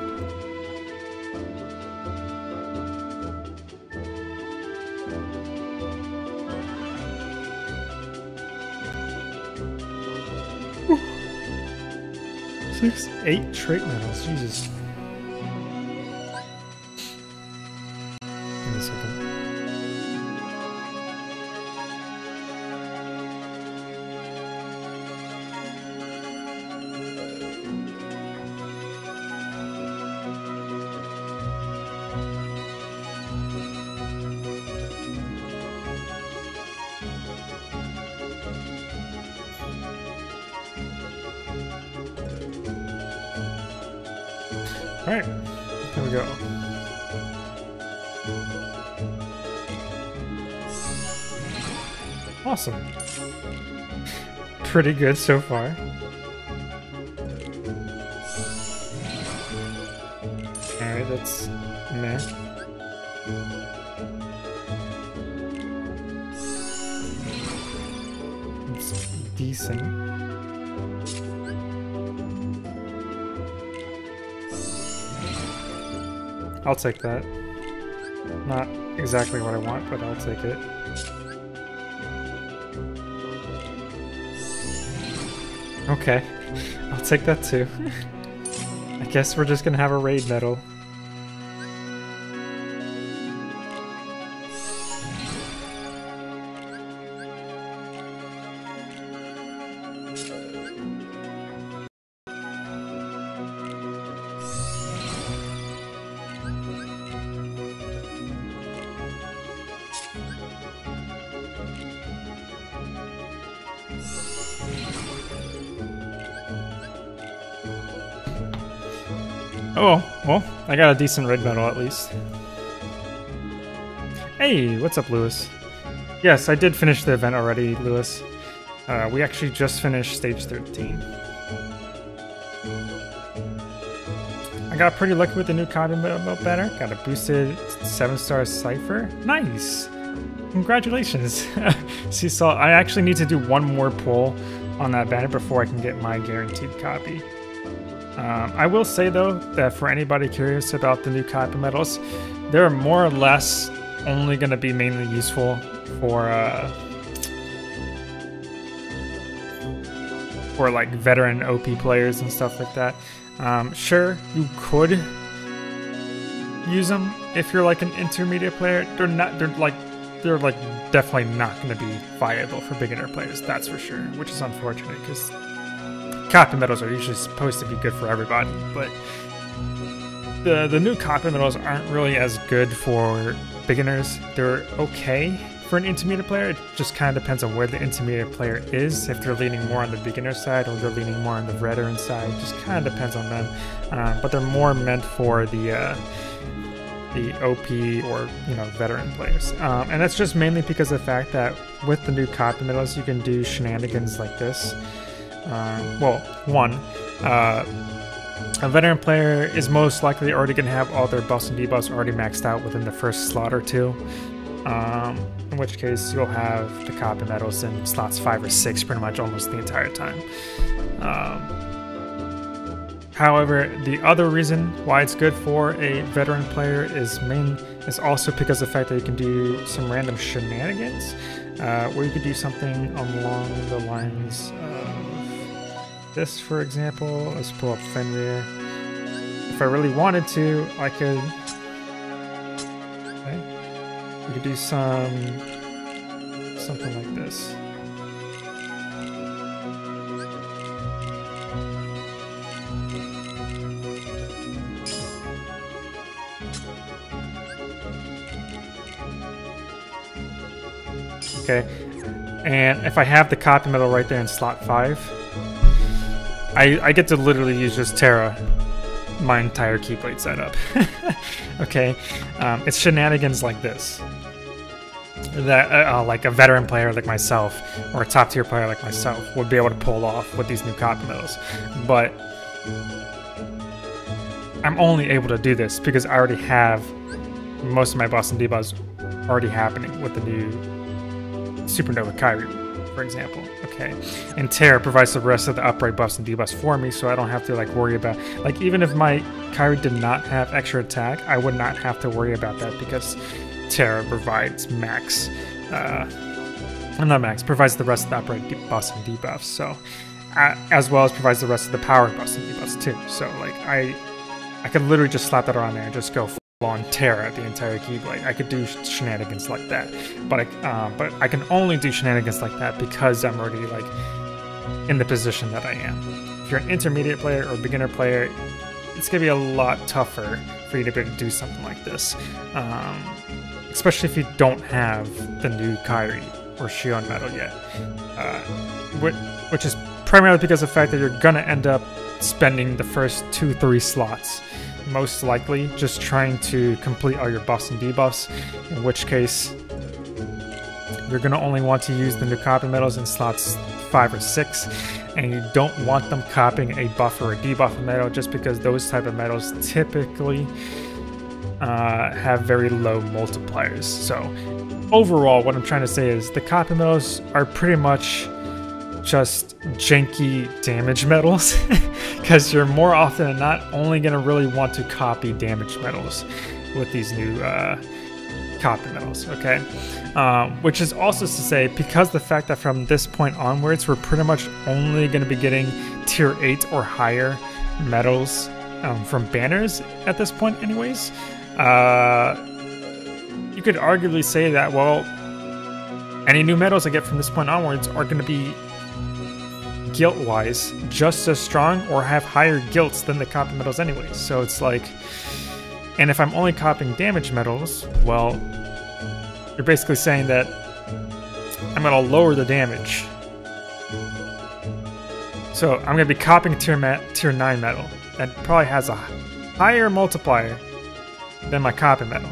Ooh. 8 trait medals, Jesus. Give me a second. All right. There we go. Awesome. Pretty good so far. Alright, that's meh. It's decent. I'll take that. Not exactly what I want, but I'll take it. Okay, I'll take that too. I guess we're just gonna have a raid medal. Oh, well, I got a decent red medal at least. Hey, what's up, Lewis? Yes, I did finish the event already, Lewis. We actually just finished stage 13. I got pretty lucky with the new copy banner. Got a boosted 7-star cipher. Nice! Congratulations! See, so I actually need to do one more pull on that banner before I can get my guaranteed copy. I will say though that for anybody curious about the new copy medals, they're more or less only going to be mainly useful for like veteran OP players and stuff like that. Sure, you could use them if you're like an intermediate player. They're definitely not going to be viable for beginner players. That's for sure, which is unfortunate because copy medals are usually supposed to be good for everybody, but the new copy medals aren't really as good for beginners. They're okay for an intermediate player. It just kind of depends on where the intermediate player is. If they're leaning more on the beginner side or they're leaning more on the veteran side, it just kind of depends on them. But they're more meant for the OP or veteran players, and that's just mainly because of the fact that with the new copy medals, you can do shenanigans like this. A veteran player is most likely already going to have all their buffs and debuffs already maxed out within the first slot or two, in which case you'll have the copy medals in slots 5 or 6 pretty much almost the entire time. However, the other reason why it's good for a veteran player is also because of the fact that you can do some random shenanigans, where you could do something along the lines of this, for example. Let's pull up Fenrir. If I really wanted to, I could. Okay, we could do something like this. Okay, and if I have the copy medal right there in slot 5. I get to literally use just Terra my entire Keyblade setup. Okay, it's shenanigans like this that like a veteran player like myself or a top tier player like myself would be able to pull off with these new copy medals. But I'm only able to do this because I already have most of my buffs and debuffs already happening with the new Supernova Kyrie, for example. Okay, and Terra provides the rest of the upright buffs and debuffs for me, so I don't have to like worry about, like, even if my Kyrie did not have extra attack, I would not have to worry about that because Terra provides max, not max, provides the rest of the upright buffs and debuffs, so as well as provides the rest of the power buffs and debuffs too. So like I could literally just slap that on there and just go on Terra the entire Keyblade. I could do shenanigans like that, but I can only do shenanigans like that because I'm already like in the position that I am. If you're an intermediate player or beginner player, it's gonna be a lot tougher for you to be able to do something like this, especially if you don't have the new Kyrie or Shion medal yet, which is primarily because of the fact that you're gonna end up spending the first 2-3 slots most likely just trying to complete all your buffs and debuffs, in which case you're going to only want to use the new copy medals in slots 5 or 6, and you don't want them copying a buff or a debuff medal just because those type of medals typically have very low multipliers. So overall, what I'm trying to say is the copy medals are pretty much just janky damage medals because you're more often than not only going to really want to copy damage medals with these new copy medals, okay? Which is also to say, because the fact that from this point onwards, we're pretty much only going to be getting tier 8 or higher medals from banners at this point anyways, you could arguably say that, well, any new medals I get from this point onwards are going to be guilt-wise just as strong or have higher guilts than the copy medals anyways. So it's like, and if I'm only copying damage medals, well, you're basically saying that I'm going to lower the damage. So I'm going to be copying tier 9 medal that probably has a higher multiplier than my copy medal.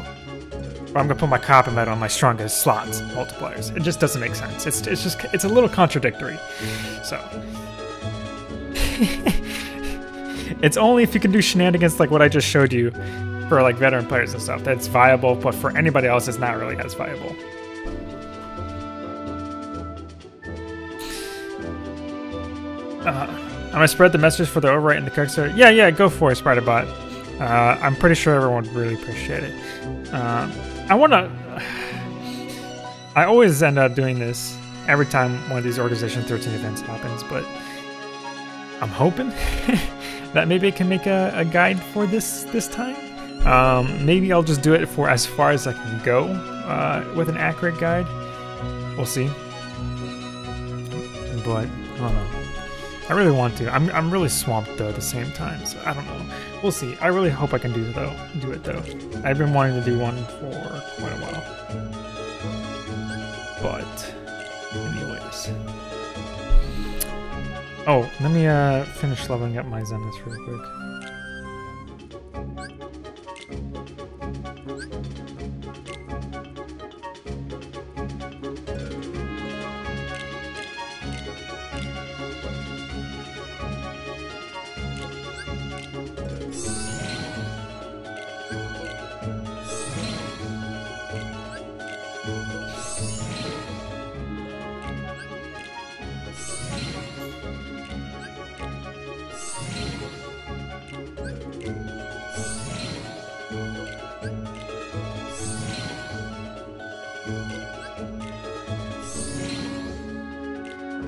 But I'm going to put my copy medal on my strongest slots multipliers. It just doesn't make sense. It's a little contradictory. So it's only if you can do shenanigans like what I just showed you for like veteran players and stuff that's viable, but for anybody else it's not really as viable. I'm gonna spread the message for the overwrite in the Kickstarter. Yeah, go for it, Spiderbot. I'm pretty sure everyone would really appreciate it. I always end up doing this every time one of these Organization 13 events happens, but I'm hoping that maybe I can make a guide for this time. Maybe I'll just do it for as far as I can go with an accurate guide. We'll see. But I don't know. I really want to. I'm really swamped though at the same time, so I don't know. We'll see. I really hope I can do it though. I've been wanting to do one for quite a while. But anyways. Oh, let me finish leveling up my Xemnas real quick.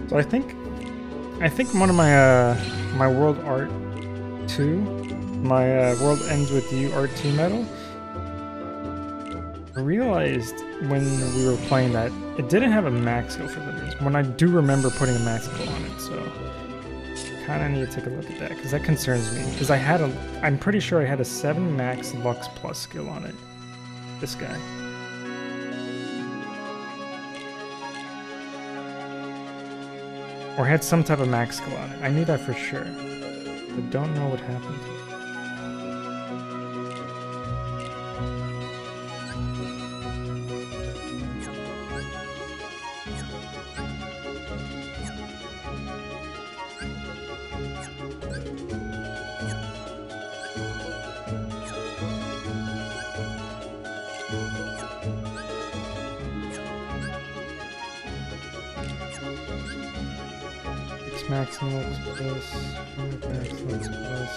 So I think one of my my world art 2, my world ends with you art 2 medal. I realized when we were playing that it didn't have a max skill for limits. When I do remember putting a max skill on it, so kind of need to take a look at that because that concerns me. Because I'm pretty sure I had a 7 max Lux plus skill on it. This guy. Or had some type of max skill on it. I knew that for sure. I don't know what happened. Max and Lux plus, max Lux plus.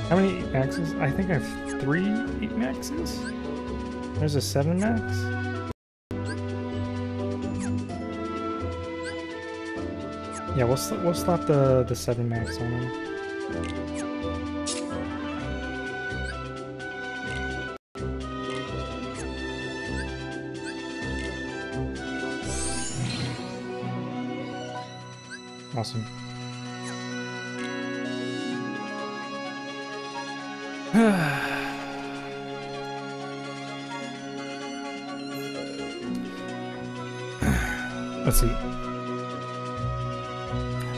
How many 8 maxes? I think I have 3 8 maxes. There's a 7 max. Yeah, we'll slap the 7 max on him. Awesome. Let's see.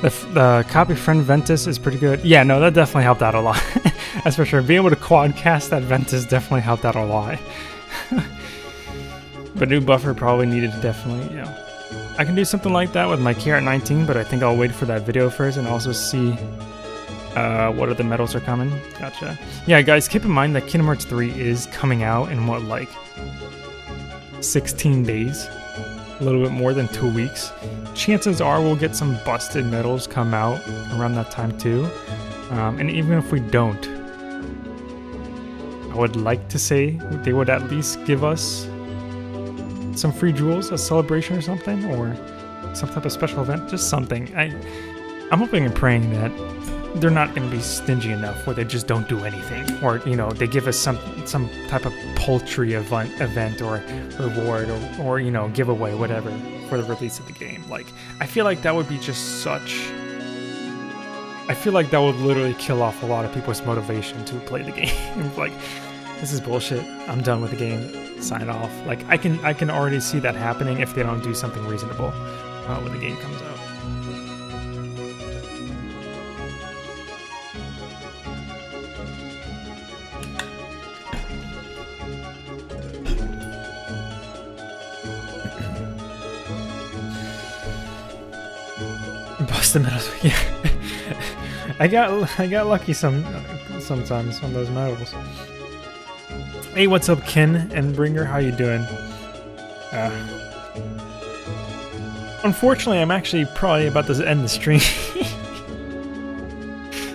The copy friend Ventus is pretty good. Yeah, no, that definitely helped out a lot. That's for sure. Being able to quad cast that Ventus definitely helped out a lot. But new buffer probably needed to definitely, you know. I can do something like that with my KR 19, but I think I'll wait for that video first and also see what other medals are coming. Gotcha. Yeah, guys, keep in mind that Kingdom Hearts 3 is coming out in what, like 16 days? A little bit more than 2 weeks. Chances are we'll get some busted medals come out around that time too. And even if we don't, I would like to say they would at least give us some free jewels, a celebration or something, or some type of special event, just something. I'm hoping and praying that they're not going to be stingy enough where they just don't do anything, or you know, they give us some type of paltry event or reward or you know, giveaway, whatever, for the release of the game. Like, I feel like that would be just such. I feel like that would literally kill off a lot of people's motivation to play the game. Like, this is bullshit. I'm done with the game. Sign off. Like, I can already see that happening if they don't do something reasonable when the game comes out. Busted medals. Yeah. I got lucky sometimes on those medals. Hey, what's up, Ken and Bringer? How you doing? Unfortunately, I'm actually probably about to end the stream,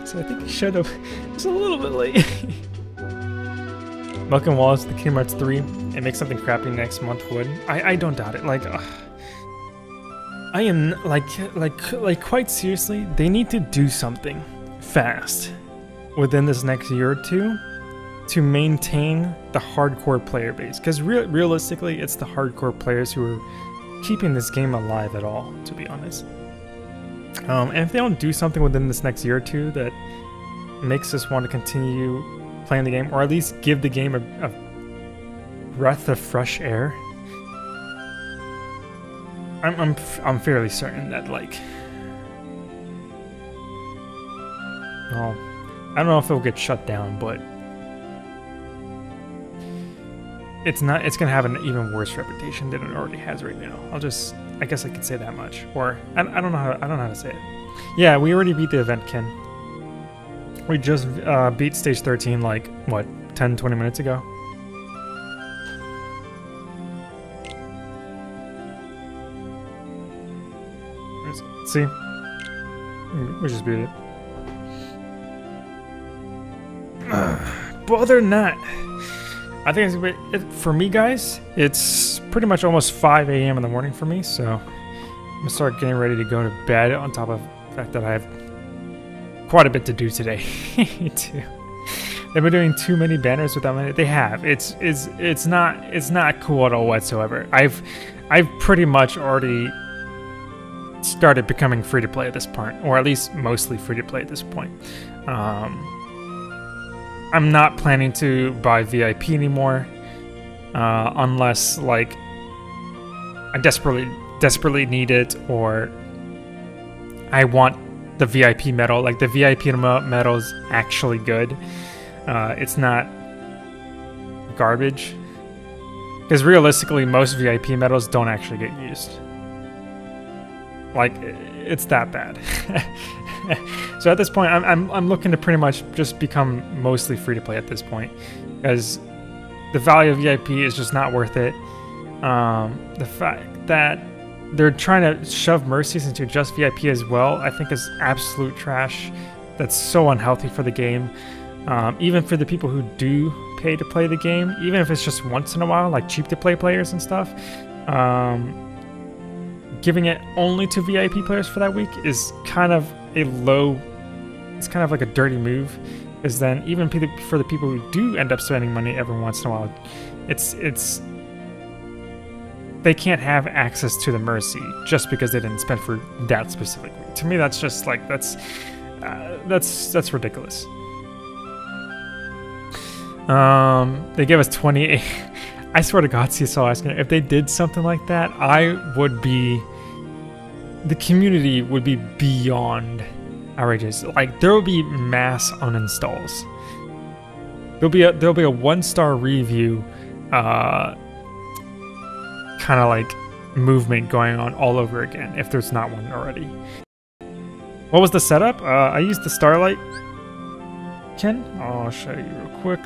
so I think I should have. It's a little bit late. Welcome, Wallace, to Kingdom Hearts 3. And make something crappy next month would. I don't doubt it. Like, I am like quite seriously, they need to do something fast within this next year or two to maintain the hardcore player base, because realistically it's the hardcore players who are keeping this game alive at all, to be honest. And if they don't do something within this next year or two that makes us want to continue playing the game, or at least give the game a breath of fresh air, I'm fairly certain that, like, well, I don't know if it'll get shut down, but it's gonna have an even worse reputation than it already has right now. I guess I could say that much. Or I don't know how to say it. Yeah, we already beat the event, Ken. We just beat stage 13 like what, 10-20 minutes ago. See? We just beat it. But other than that, I think for me, guys, it's pretty much almost 5 a.m. in the morning for me, so I'm gonna start getting ready to go to bed, on top of the fact that I have quite a bit to do today. too. They've been doing too many banners without many. They have. It's not cool at all whatsoever. I've pretty much already started becoming free to play at this point, or at least mostly free to play at this point. I'm not planning to buy VIP anymore, unless like I desperately need it, or I want the VIP medal. Like, the VIP medal is actually good. It's not garbage, because realistically most VIP medals don't actually get used. Like, it's that bad. So at this point, I'm looking to pretty much just become mostly free to play at this point, because the value of VIP is just not worth it. The fact that they're trying to shove Mercies into just VIP as well, I think is absolute trash. That's so unhealthy for the game. Even for the people who do pay to play the game, even if it's just once in a while, like cheap to play players and stuff. Giving it only to VIP players for that week is kind of a low, it's kind of like a dirty move, is then even for the people who do end up spending money every once in a while, it's they can't have access to the Mercy just because they didn't spend for that specific week. To me, that's just like, that's ridiculous. They give us 28. I swear to God, CSL asking if they did something like that, I would be the community would be beyond outrageous. Like, there will be mass uninstalls. There'll be a 1-star review kind of like movement going on all over again if there's not one already. What was the setup? I used the Starlight. Ken, I'll show you real quick.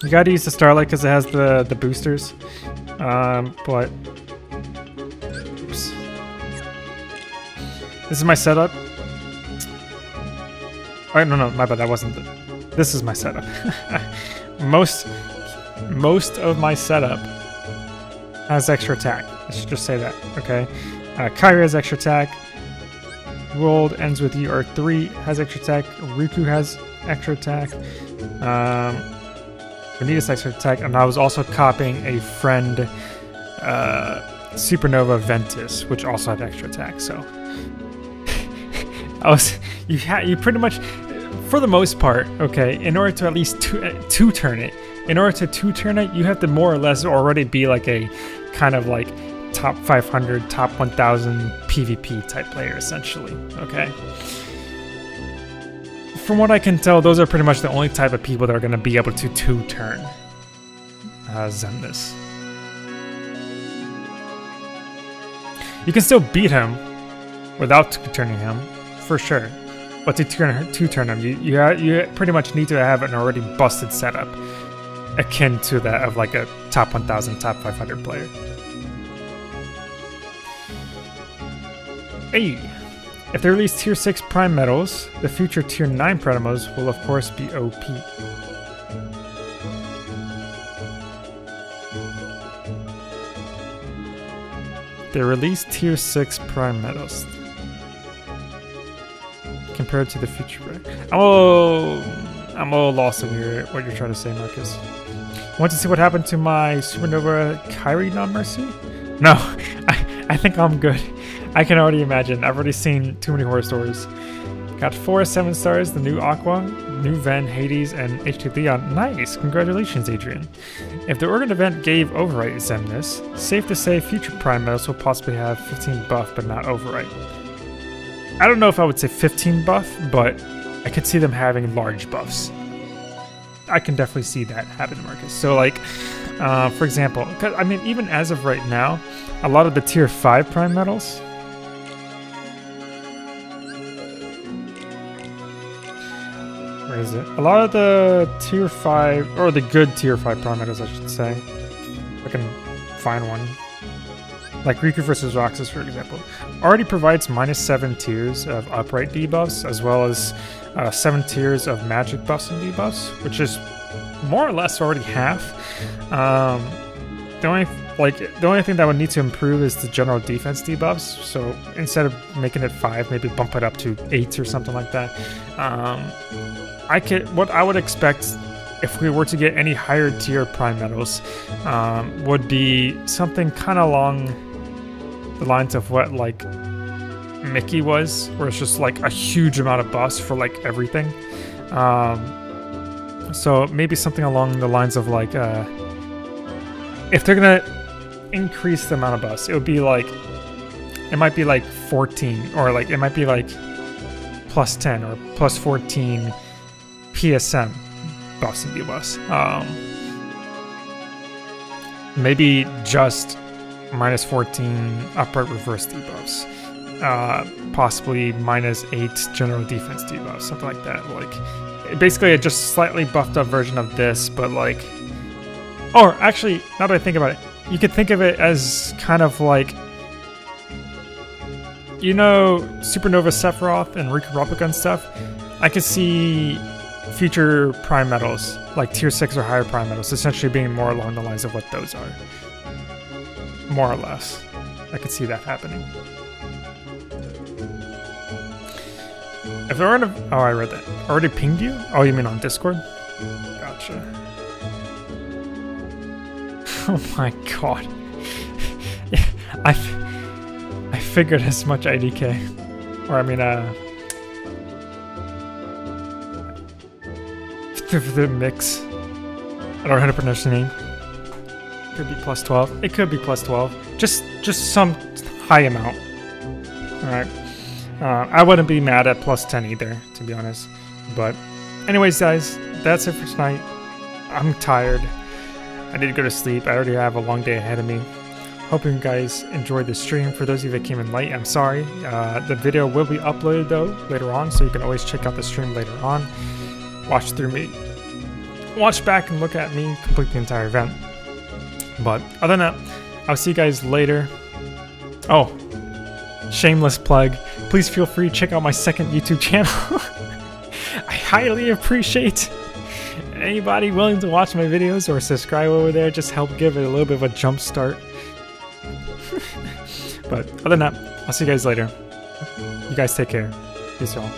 You gotta use the Starlight because it has the boosters. But oops. This is my setup. Oh, no, my bad. That wasn't the. This is my setup. most of my setup has extra attack. I should just say that. Okay. Kyrie has extra attack. World ends with you. R3 has extra attack. Riku has extra attack. Vanitas extra attack, and I was also copying a friend, Supernova Ventus, which also had extra attack. So you pretty much, for the most part, okay. In order to at least two-turn it, you have to more or less already be like a kind of like top 500, top 1000 PvP type player, essentially. Okay. From what I can tell, those are pretty much the only type of people that are going to be able to two-turn Xemnas. You can still beat him without two-turning him, for sure. But to two-turn him, you pretty much need to have an already busted setup akin to that of like a top 1000, top 500 player. Hey! If they release Tier 6 Prime Medals, the future Tier 9 Prime Medals will of course be OP. They release Tier 6 Prime Medals. Compared to the future. I'm a little lost in what you're trying to say, Marcus. Want to see what happened to my Supernova Kyrie non-mercy? No, I think I'm good. I can already imagine. I've already seen too many horror stories. Got 4 7 stars, the new Aqua, new Ven, Hades, and HT Leon. Nice! Congratulations, Adrian. If the Organ event gave Overwrite Xemnas, safe to say future Prime Medals will possibly have 15 buff, but not Overwrite. I don't know if I would say 15 buff, but I could see them having large buffs. I can definitely see that happen, Marcus. So, like, for example, cause, I mean, even as of right now, a lot of the Tier 5 Prime Medals, where is it? A lot of the Tier 5, or the good Tier 5 Prime Medals, I should say. If I can find one. Like Riku vs. Roxas, for example, already provides -7 tiers of upright debuffs, as well as 7 tiers of magic buffs and debuffs, which is more or less already half. The only thing that would need to improve is the general defense debuffs. So instead of making it 5, maybe bump it up to 8 or something like that. What I would expect if we were to get any higher tier Prime Medals would be something kind of along the lines of what like Mickey was, where it's just like a huge amount of buffs for like everything. So maybe something along the lines of like if they're gonna increase the amount of buffs, it might be like 14, or like it might be like plus 10 or plus 14 PSM buffs and debuffs. Maybe just -14 upright reverse debuffs. Possibly -8 general defense debuffs, something like that. Like, basically a just slightly buffed up version of this, but like, or actually, now that I think about it, you could think of it as kind of like, you know, Supernova Sephiroth and Riku Replica and stuff. I could see future Prime Medals, like Tier 6 or higher Prime Medals, essentially being more along the lines of what those are. More or less. I could see that happening. If there aren't oh, I read that. Already pinged you? Oh, you mean on Discord? Gotcha. Oh my god. Yeah, I figured as much, IDK. Or I mean, the mix. I don't know how to pronounce the name. Could be +12. It could be +12. Just some high amount. Alright. I wouldn't be mad at plus 10 either, to be honest. But anyways, guys, that's it for tonight. I'm tired. I need to go to sleep. I already have a long day ahead of me. Hope you guys enjoyed the stream. For those of you that came in late, I'm sorry. The video will be uploaded though later on, so you can always check out the stream later on. Watch through me. Watch back and look at me complete the entire event. But other than that, I'll see you guys later. Oh, shameless plug. Please feel free to check out my second YouTube channel. I highly appreciate anybody willing to watch my videos or subscribe over there. Just help give it a little bit of a jump start. But other than that, I'll see you guys later. You guys take care. Peace, y'all.